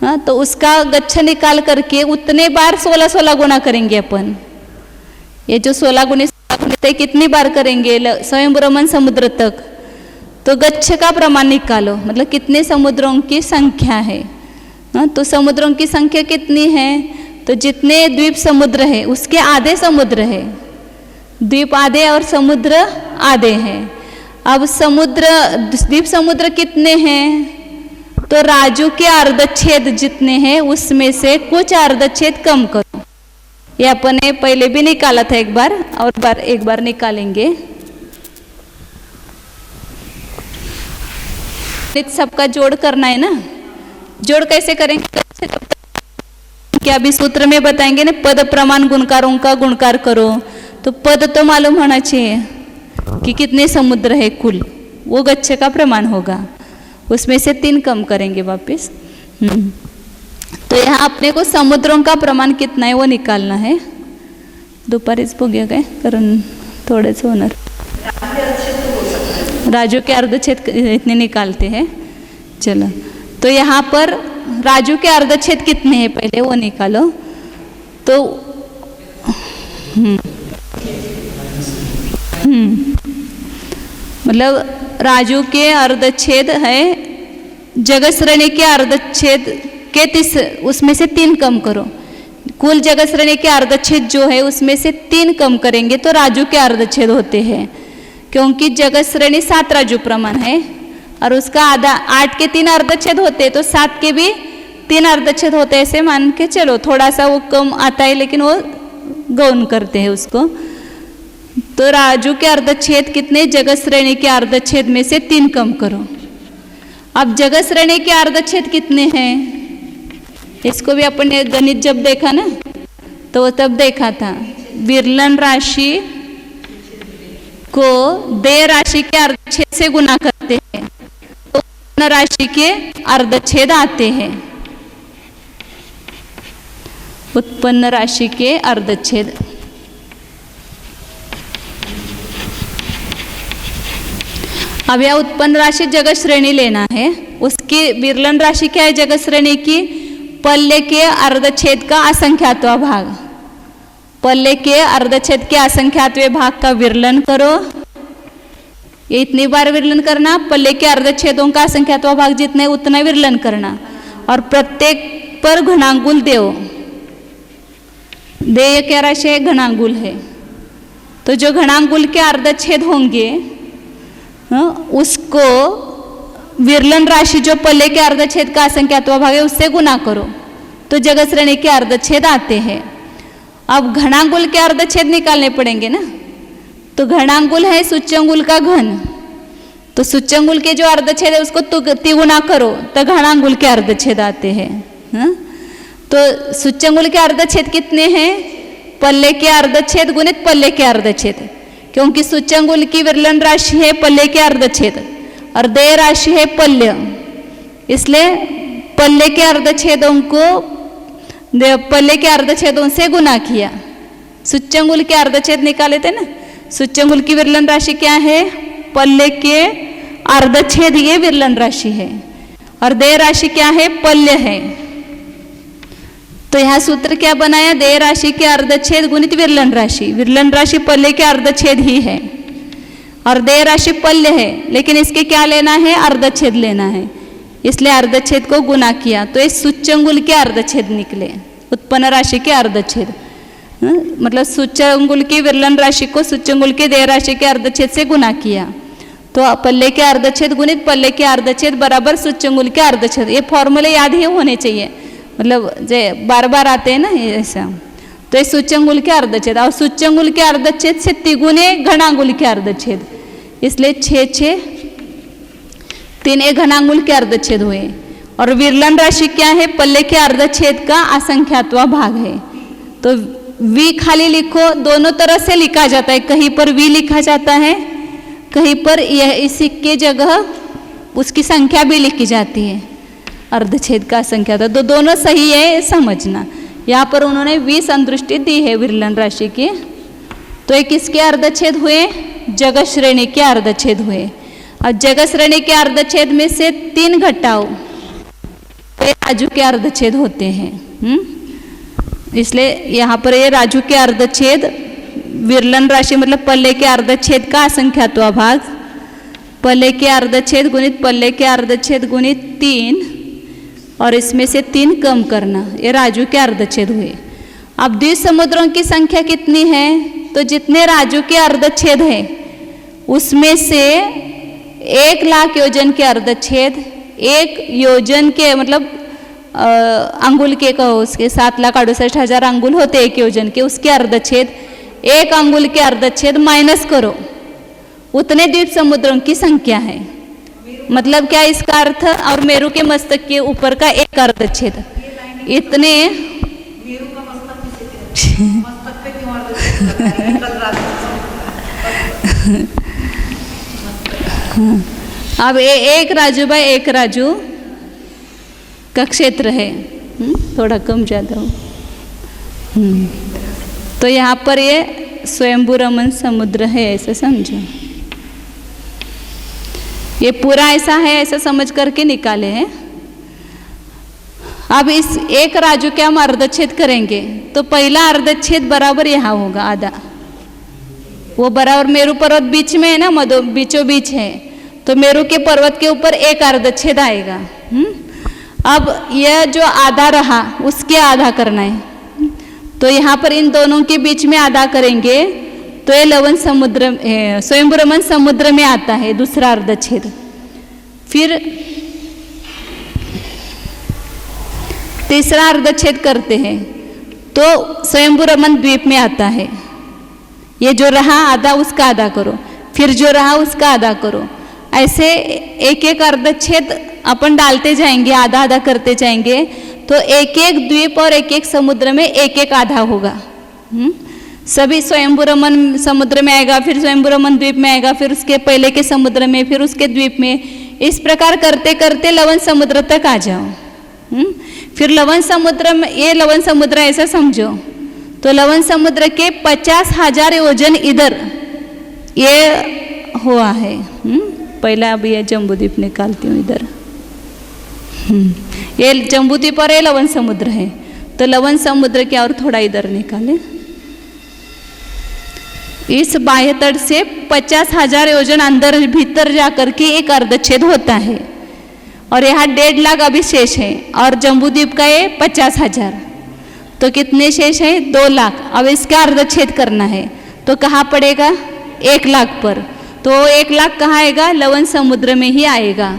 हाँ, तो उसका गच्छ निकाल करके उतने बार 16 गुना करेंगे अपन। ये जो 16 गुने कितनी बार करेंगे स्वयं ब्रह्मन समुद्र तक, तो गच्छ का प्रमाण निकालो, मतलब कितने समुद्रों की संख्या है। हाँ, तो समुद्रों की संख्या कितनी है, तो जितने द्वीप समुद्र है उसके आधे समुद्र है, द्वीप आधे और समुद्र आधे हैं। अब समुद्र द्वीप समुद्र कितने हैं, तो राजू के अर्धच्छेद जितने हैं उसमें से कुछ अर्धच्छेद कम करो। ये अपन ने पहले भी निकाला था एक बार, और एक बार निकालेंगे। सबका जोड़ करना है ना, जोड़ कैसे करेंगे, क्या अभी सूत्र में बताएंगे ना, पद प्रमाण गुणकारों का गुणकार करो। तो पद तो मालूम होना चाहिए कि कितने समुद्र है कुल, वो गच्छ का प्रमाण होगा, उसमें से 3 कम करेंगे वापस। तो यहाँ अपने को समुद्रों का प्रमाण कितना है वो निकालना है। दुपारीच बघूया काय, कारण थोडेच होणार। राजू के अर्धच्छेद इतने निकालते हैं। चलो, तो यहाँ पर राजू के अर्धच्छेद कितने हैं पहले वो निकालो। तो मतलब राजू के अर्धच्छेद है, जगत के अर्धच्छेद के उसमें से 3 कम करो। कुल जगत के अर्धच्छेद जो है उसमें से 3 कम करेंगे तो राजू के अर्धच्छेद होते हैं, क्योंकि जगत श्रेणी 7 राजू प्रमाण है और उसका आधा 8 के 3 अर्धच्छेद होते, तो 7 के भी 3 अर्धच्छेद होते, ऐसे मान के चलो। थोड़ा सा वो कम आता है लेकिन वो गौन करते हैं उसको। तो राजू के अर्धच्छेद कितने, जगत श्रेणी के अर्धच्छेद में से 3 कम करो। अब जगत श्रेणी के अर्धच्छेद कितने हैं, इसको भी अपन ने गणित जब देखा ना तो तब देखा था। विरलन राशि को देय राशि के अर्धच्छेद से गुना करते हैं तो उत्पन्न राशि के अर्धच्छेद आते हैं। उत्पन्न राशि के अर्धच्छेद, अब यह उत्पन्न राशि जगत श्रेणी लेना है। उसकी विरलन राशि क्या है जगत श्रेणी की, पल्ले के अर्धच्छेद का असंख्यात्वा भाग। पल्ले के अर्धच्छेद के असंख्यात्वे भाग का विरलन करो। ये इतनी बार विरलन करना, पल्ले के अर्धच्छेदों का असंख्यात्वा भाग जितने उतना विरलन करना, और प्रत्येक पर घनांगुल देव। देय क्या राशि है, घनांगुल है। तो जो घनांगुल के अर्धच्छेद होंगे उसको विरलन राशि जो पल्ले के अर्धच्छेद का असंख्यात्वा भाग है उससे गुना करो तो जगत श्रेणी के अर्धच्छेद आते हैं। अब घनांगुल के अर्धच्छेद निकालने पड़ेंगे ना, तो घनांगुल है सूच्यंगुल का घन, तो सूच्यंगुल के जो अर्धच्छेद है उसको तिगुना करो तो घनांगुल के अर्धच्छेद आते हैं। तो सूच्यंगुल के अर्धच्छेद कितने हैं, पल्ले के अर्धच्छेद गुणित पल्ले के अर्धच्छेद, क्योंकि सूच्यंगुल की विरलन राशि है पल्ले के अर्धच्छेद और देय राशि है पल्य, इसलिए पल्ले के अर्धच्छेदों को पल्ले के अर्धच्छेदों से गुना किया। सूच्यंगुल के अर्धच्छेद निकाले थे ना, सूच्यंगुल की विरलन राशि क्या है, पल्ले के अर्धच्छेद ये विरलन राशि है और देय राशि क्या है, पल्य है। तो यहाँ सूत्र क्या बनाया, देय राशि के अर्धच्छेद गुणित विरलन राशि। विरलन राशि पल्ले के अर्धच्छेद ही है और देय राशि पल्य है, लेकिन इसके क्या लेना है, अर्धच्छेद लेना है, इसलिए अर्धच्छेद को गुना किया तो इस सूच्यंगुल के अर्धच्छेद निकले, उत्पन्न राशि के अर्धच्छेद। मतलब सूच्यंगुल की विरलन राशि को सूच्यंगुल के देय राशि के अर्धच्छेद से गुना किया तो पल्ले के अर्धच्छेद गुणित पल्ले के अर्धच्छेद बराबर सूच्यंगुल के अर्धच्छेद। ये फॉर्मूले याद ही होने चाहिए, मतलब जे बार बार आते हैं ना ऐसा। तो ये सूच्यंगुल के अर्धच्छेद और सूच्यंगुल के अर्धच्छेद से तिगुने घनांगुल के अर्धच्छेद, इसलिए 6 6 3 घनांगुल के अर्धच्छेद हुए और विरलन राशि क्या है? पल्ले के अर्धच्छेद का असंख्यातवां भाग है। तो v खाली लिखो, दोनों तरह से लिखा जाता है, कहीं पर v लिखा जाता है, कहीं पर यह इसी के जगह उसकी संख्या भी लिखी जाती है, अर्धच्छेद का संख्या। तो दोनों सही है समझना। यहाँ पर उन्होंने 20 संदृष्टि दी है विरलन राशि की। तो ये किसके अर्धच्छेद हुए? जगत श्रेणी के अर्धच्छेद हुए। और जगत श्रेणी के अर्धच्छेद में से 3 घटाओ ये राजू के अर्धच्छेद होते हैं। इसलिए यहाँ पर ये राजू के अर्धच्छेद, विरलन राशि मतलब पल्ले के अर्धच्छेद का असंख्यातवां भाग, पल्ले के अर्धच्छेद गुणित पल्ले के अर्धच्छेद गुणित 3, और इसमें से 3 कम करना, ये राजू के अर्धच्छेद हुए। अब द्वीप समुद्रों की संख्या कितनी है? तो जितने राजू के अर्धच्छेद है उसमें से 1 लाख योजन के अर्धच्छेद, 1 योजन के मतलब अंगुल के कहो, उसके 7,68,000 अंगुल होते 1 योजन के, उसके अर्धच्छेद 1 अंगुल के अर्धच्छेद माइनस करो, उतने द्वीप समुद्रों की संख्या है। मतलब क्या इसका अर्थ? और मेरू के मस्तक के ऊपर का 1 अर्धच्छेद, इतने अब एक राजू बाय 1 राजू का क्षेत्र है, थोड़ा कम ज़्यादा हो। तो यहाँ पर ये स्वयंभू रमन समुद्र है, ऐसे समझो। ये पूरा ऐसा है, ऐसा समझ करके निकाले हैं। अब इस 1 राजू के हम अर्धच्छेद करेंगे तो पहला अर्धच्छेद बराबर यहाँ होगा, आधा, वो बराबर मेरू पर्वत बीच में है ना, बीचों बीच है, तो मेरू के पर्वत के ऊपर 1 अर्धच्छेद आएगा। अब यह जो आधा रहा उसके आधा करना है, तो यहाँ पर इन दोनों के बीच में आधा करेंगे तो ये लवण समुद्र स्वयंभू रमन समुद्र में आता है दूसरा अर्धच्छेद। फिर तीसरा अर्धच्छेद करते हैं तो स्वयंभू रमन द्वीप में आता है। ये जो रहा आधा उसका आधा करो, फिर जो रहा उसका आधा करो, ऐसे 1-1 अर्धच्छेद अपन डालते जाएंगे, आधा आधा करते जाएंगे, तो 1-1 द्वीप और 1-1 समुद्र में 1-1 आधा होगा। सभी स्वयंभू रमन समुद्र में आएगा, फिर स्वयंभू रमन द्वीप में आएगा, फिर उसके पहले के समुद्र में, फिर उसके द्वीप में, इस प्रकार करते करते लवण समुद्र तक आ जाओ। फिर लवण समुद्र में, ये लवण समुद्र ऐसा समझो, तो लवण समुद्र के 50,000 योजन इधर ये हुआ है। पहला अभी ये जम्बूद्वीप निकालती हूँ इधर, ये जम्बूद्वीप और ये लवण समुद्र है, तो लवण समुद्र के और थोड़ा इधर निकाले, इस बाह्य तट से 50,000 योजन अंदर भीतर जाकर के एक अर्धच्छेद होता है, और यहाँ 1.5 लाख अभी शेष है, और जम्बूद्वीप का ये 50,000, तो कितने शेष है? 2 लाख। अब इसका अर्धच्छेद करना है तो कहाँ पड़ेगा? 1 लाख पर। तो 1 लाख कहाँ आएगा? लवण समुद्र में ही आएगा।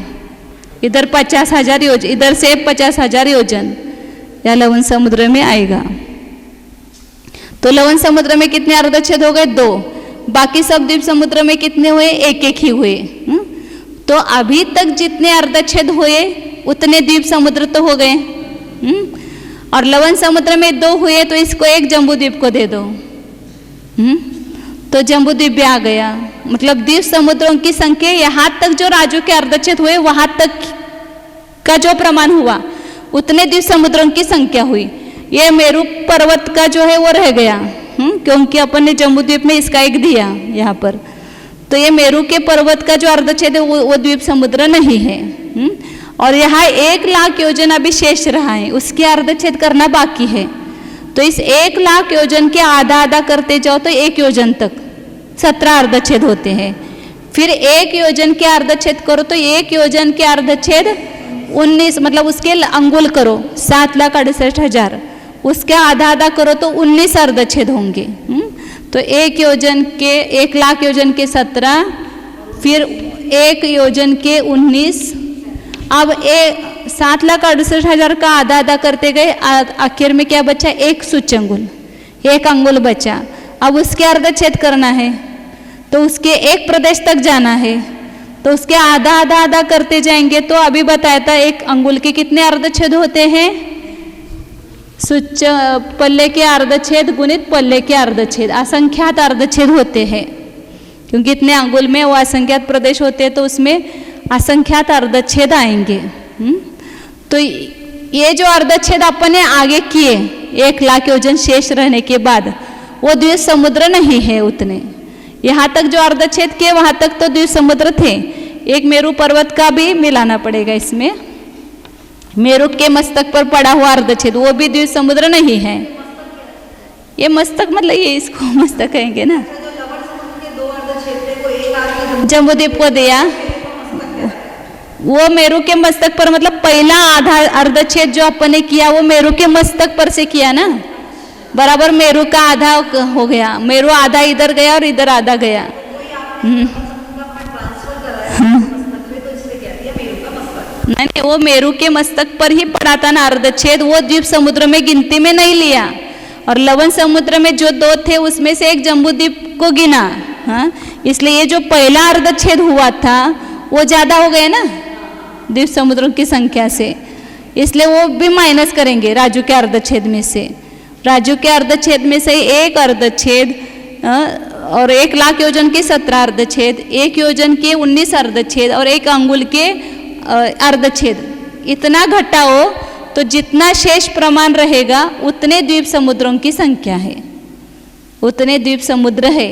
इधर 50,000 योजन, इधर से 50,000 योजन या लवण समुद्र में आएगा। तो लवण समुद्र में कितने अर्धच्छेद हो गए? 2। बाकी सब द्वीप समुद्र में कितने हुए? 1-1 ही हुए। तो अभी तक जितने अर्धच्छेद हुए उतने द्वीप समुद्र तो हो गए, और लवण समुद्र में 2 हुए, तो इसको 1 जम्बूद्वीप को दे दो, तो जम्बूद्वीप भी आ गया। मतलब द्वीप समुद्रों की संख्या यहाँ तक जो राजू के अर्धच्छेद हुए वहां तक का जो प्रमाण हुआ उतने द्वीप समुद्रों की संख्या हुई। ये मेरू पर्वत का जो है वो रह गया, क्योंकि अपन ने जम्बूद्वीप में इसका 1 दिया यहाँ पर, तो ये मेरू के पर्वत का जो अर्धच्छेद है वो द्वीप समुद्र नहीं है। और यहाँ 1 लाख योजन अभी शेष रहा है, उसके अर्धच्छेद करना बाकी है। तो इस 1 लाख योजन के आधा आधा करते जाओ तो 1 योजन तक 17 अर्धच्छेद होते हैं। फिर 1 योजन के अर्धच्छेद करो तो 1 योजन के अर्धच्छेद 19, मतलब उसके अंगुल करो 7,68,000, उसके आधा आधा करो तो 19 अर्धच्छेद होंगे। तो 1 योजन के 1 लाख योजन के 17, फिर 1 योजन के 19। अब 7,68,000 का आधा आधा करते गए, आखिर में क्या बचा? 1 सूचंगुल, 1 अंगुल बचा। अब उसके अर्धच्छेद करना है तो उसके 1 प्रदेश तक जाना है, तो उसके आधा आधा आधा करते जाएंगे तो अभी बताया था एक अंगुल के कितने अर्धछेद होते हैं, पल्ले के अर्धछेद गुणित पल्ले के अर्धछेद, असंख्यात अर्धछेद होते हैं, क्योंकि इतने अंगुल में वो असंख्यात प्रदेश होते हैं तो उसमें असंख्यात अर्धछेद आएंगे। तो ये जो अर्धछेद अपन ने आगे किए 1 लाख योजन शेष रहने के बाद, वो द्वीप समुद्र नहीं है उतने, यहाँ तक जो अर्धछेद किए वहाँ तक तो द्वीप समुद्र थे। एक मेरू पर्वत का भी मिलाना पड़ेगा इसमें, मेरू के मस्तक पर पड़ा हुआ अर्धछेद वो भी द्वीप समुद्र नहीं है। ये मस्तक मतलब ये इसको मस्तक कहेंगे ना, जम्बूद्वीप को दिया वो मेरू के मस्तक पर, मतलब पहला आधा अर्धछेद जो अपन ने किया वो मेरू के मस्तक पर से किया ना, बराबर मेरू का आधा हो गया, मेरू आधा इधर गया और इधर आधा गया। नहीं, वो मेरू के मस्तक पर ही पड़ा था ना अर्धछेद, वो द्वीप समुद्र में गिनती में नहीं लिया, और लवण समुद्र में जो 2 थे उसमें से एक जम्बूद्वीप को गिना। हाँ, इसलिए ये जो पहला अर्धछेद हुआ था वो ज्यादा हो गया ना द्वीप समुद्रों की संख्या से, इसलिए वो भी माइनस करेंगे राजू के अर्धछेद में से। राजू के अर्धछेद में से एक अर्धछेद और 1 लाख योजन के 17 अर्धछेद, 1 योजन के 19 अर्धछेद और 1 अंगुल के अर्धछेद, इतना घटाओ तो जितना शेष प्रमाण रहेगा उतने द्वीप समुद्रों की संख्या है, उतने द्वीप समुद्र है।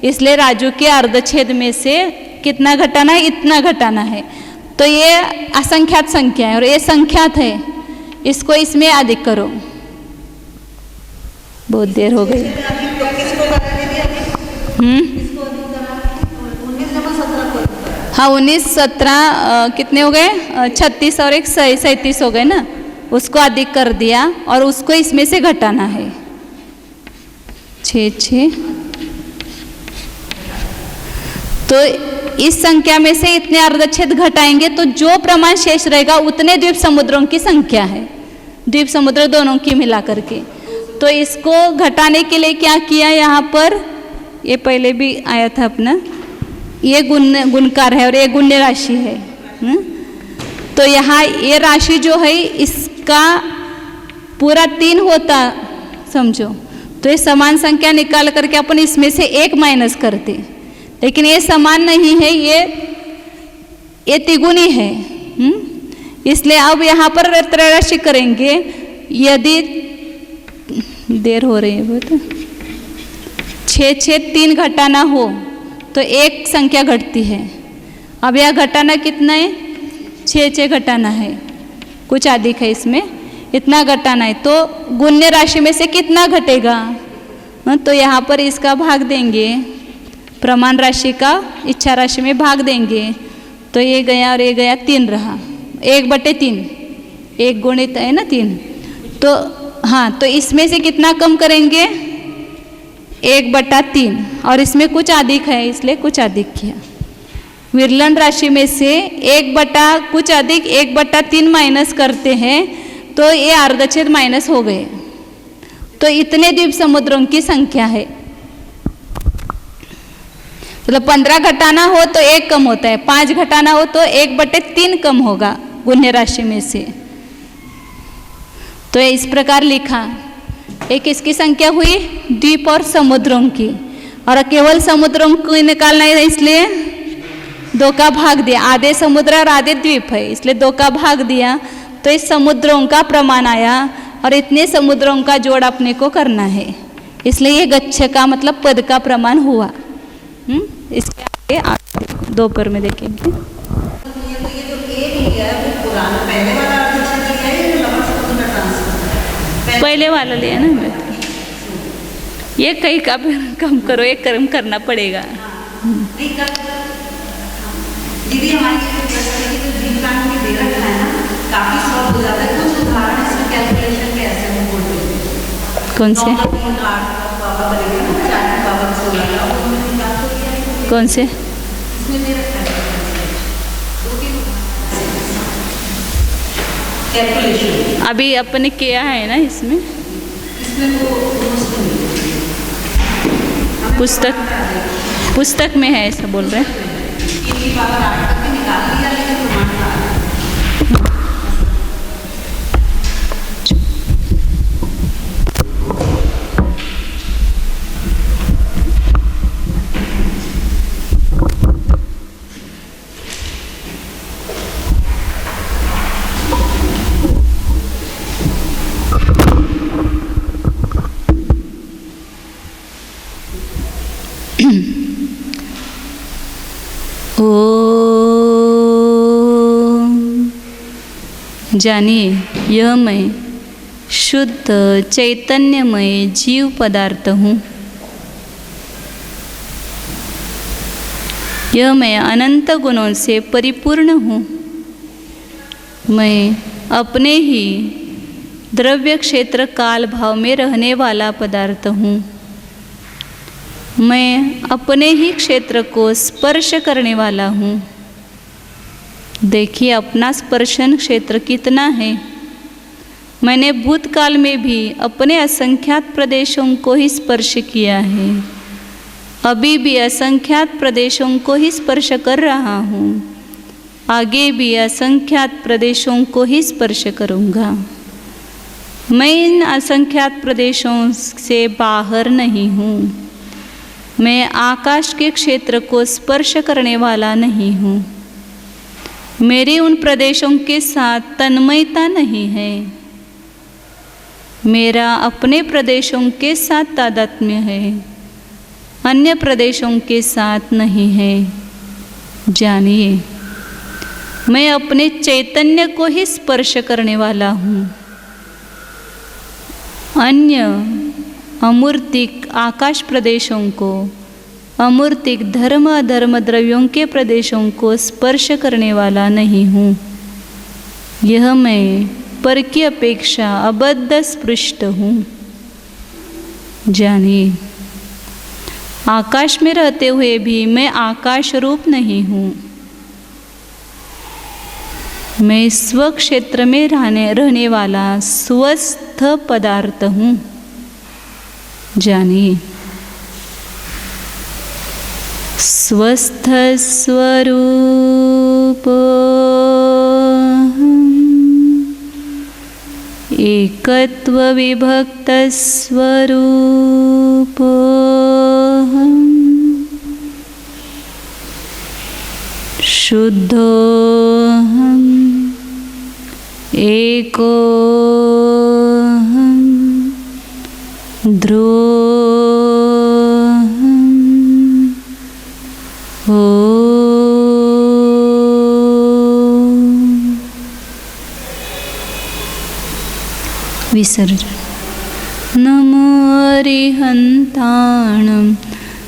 इसलिए राजू के अर्धछेद में से कितना घटाना है, इतना घटाना है। तो ये असंख्यात संख्या है और ये संख्यात है, इसको इसमें अधिक करो। बहुत देर हो गई। हाँ, 19 17 कितने हो गए, 36 और 1 37 हो गए ना, उसको अधिक कर दिया और उसको इसमें से घटाना है 6 6। तो इस संख्या में से इतने अर्धछेद घटाएंगे तो जो प्रमाण शेष रहेगा उतने द्वीप समुद्रों की संख्या है, द्वीप समुद्र दोनों की मिला करके। तो इसको घटाने के लिए क्या किया, यहाँ पर ये पहले भी आया था अपना, ये गुणकार है और ये गुण्य राशि है। तो यहाँ ये राशि जो है इसका पूरा 3 होता समझो, तो ये समान संख्या निकाल करके अपन इसमें से 1 माइनस करते, लेकिन ये समान नहीं है, ये तिगुनी है। इसलिए अब यहाँ पर त्रैराशि करेंगे। यदि देर हो रही है बहुत, 6 6 3 घटाना हो तो 1 संख्या घटती है। अब यह घटाना कितना है, 6 6 घटाना है, कुछ अधिक है इसमें, इतना घटाना है। तो गुण्य राशि में से कितना घटेगा, तो यहाँ पर इसका भाग देंगे, प्रमाण राशि का इच्छा राशि में भाग देंगे, तो ये गया और ये गया, 3 रहा, 1/3, 1 गुणित है ना 3। तो हाँ, तो इसमें से कितना कम करेंगे, 1/3, और इसमें कुछ अधिक है इसलिए कुछ अधिक किया। विरलन राशि में से 1 कुछ अधिक 1/3 माइनस करते हैं तो ये अर्धछेद माइनस हो गए। तो इतने द्वीप समुद्रों की संख्या है। मतलब 15 घटाना हो तो 1 कम होता है, 5 घटाना हो तो 1/3 कम होगा गुण्य राशि में से। तो इस प्रकार लिखा। एक इसकी संख्या हुई द्वीप और समुद्रों की, और केवल समुद्रों को निकालना है इसलिए 2 का भाग दिया। आधे समुद्र और आधे द्वीप है इसलिए 2 का भाग दिया, तो इस समुद्रों का प्रमाण आया और इतने समुद्रों का जोड़ अपने को करना है, इसलिए ये गच्छ का मतलब पद का प्रमाण हुआ। इसके आगे दोपहर में देखेंगे। पहले वाला लिया ना, ये कहीं का कम करो, एक कर्म करना पड़ेगा। दीदी हमारी जो जीवकांड में दे रखा है ना, काफी सॉल्व हो जाता है। कुछ उदाहरण इसमें कैलकुलेशन के ऐसे हम बोलते हैं। कौन से? कौन से? इसमें दे रखा है कैलकुलेशन। अभी अपने किया है ना इसमें वो पुस्तक में है ऐसा बोल रहे हैं। इनकी बात काट करके निकाल लिया, लेकिन प्रमाण था। जानिए, यह मैं शुद्ध चैतन्यमय जीव पदार्थ हूँ। यह मैं अनंत गुणों से परिपूर्ण हूँ। मैं अपने ही द्रव्य क्षेत्र काल भाव में रहने वाला पदार्थ हूँ। मैं अपने ही क्षेत्र को स्पर्श करने वाला हूँ। देखिए अपना स्पर्शन क्षेत्र कितना है। मैंने भूतकाल में भी अपने असंख्यात प्रदेशों को ही स्पर्श किया है। अभी भी असंख्यात प्रदेशों को ही स्पर्श कर रहा हूँ। आगे भी असंख्यात प्रदेशों को ही स्पर्श करूँगा। मैं इन असंख्यात प्रदेशों से बाहर नहीं हूँ। मैं आकाश के क्षेत्र को स्पर्श करने वाला नहीं हूँ। मेरे उन प्रदेशों के साथ तन्मयता नहीं है। मेरा अपने प्रदेशों के साथ तादात्म्य है, अन्य प्रदेशों के साथ नहीं है। जानिए, मैं अपने चैतन्य को ही स्पर्श करने वाला हूँ। अन्य अमूर्तिक आकाश प्रदेशों को, अमूर्तिक धर्म अधर्म द्रव्यों के प्रदेशों को स्पर्श करने वाला नहीं हूँ। यह मैं पर की अपेक्षा अबद्ध स्पृष्ट हूँ। जानिए, आकाश में रहते हुए भी मैं आकाश रूप नहीं हूँ। मैं स्व क्षेत्र में रहने वाला स्वस्थ पदार्थ हूँ। जानिए, स्वस्थ स्वरूप एकत्व विभक्त स्वरूप शुद्धोऽहम् एकोऽहम् ध्रुवोऽहम् विसर्जन। नमो अरिहन्ताणं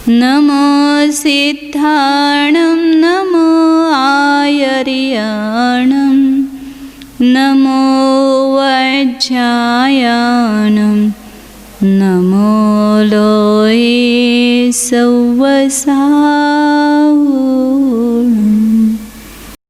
नमो सिद्धाणं नमो आयर्याणं नमो वज्रायाणं नमो लोये सव्वसाय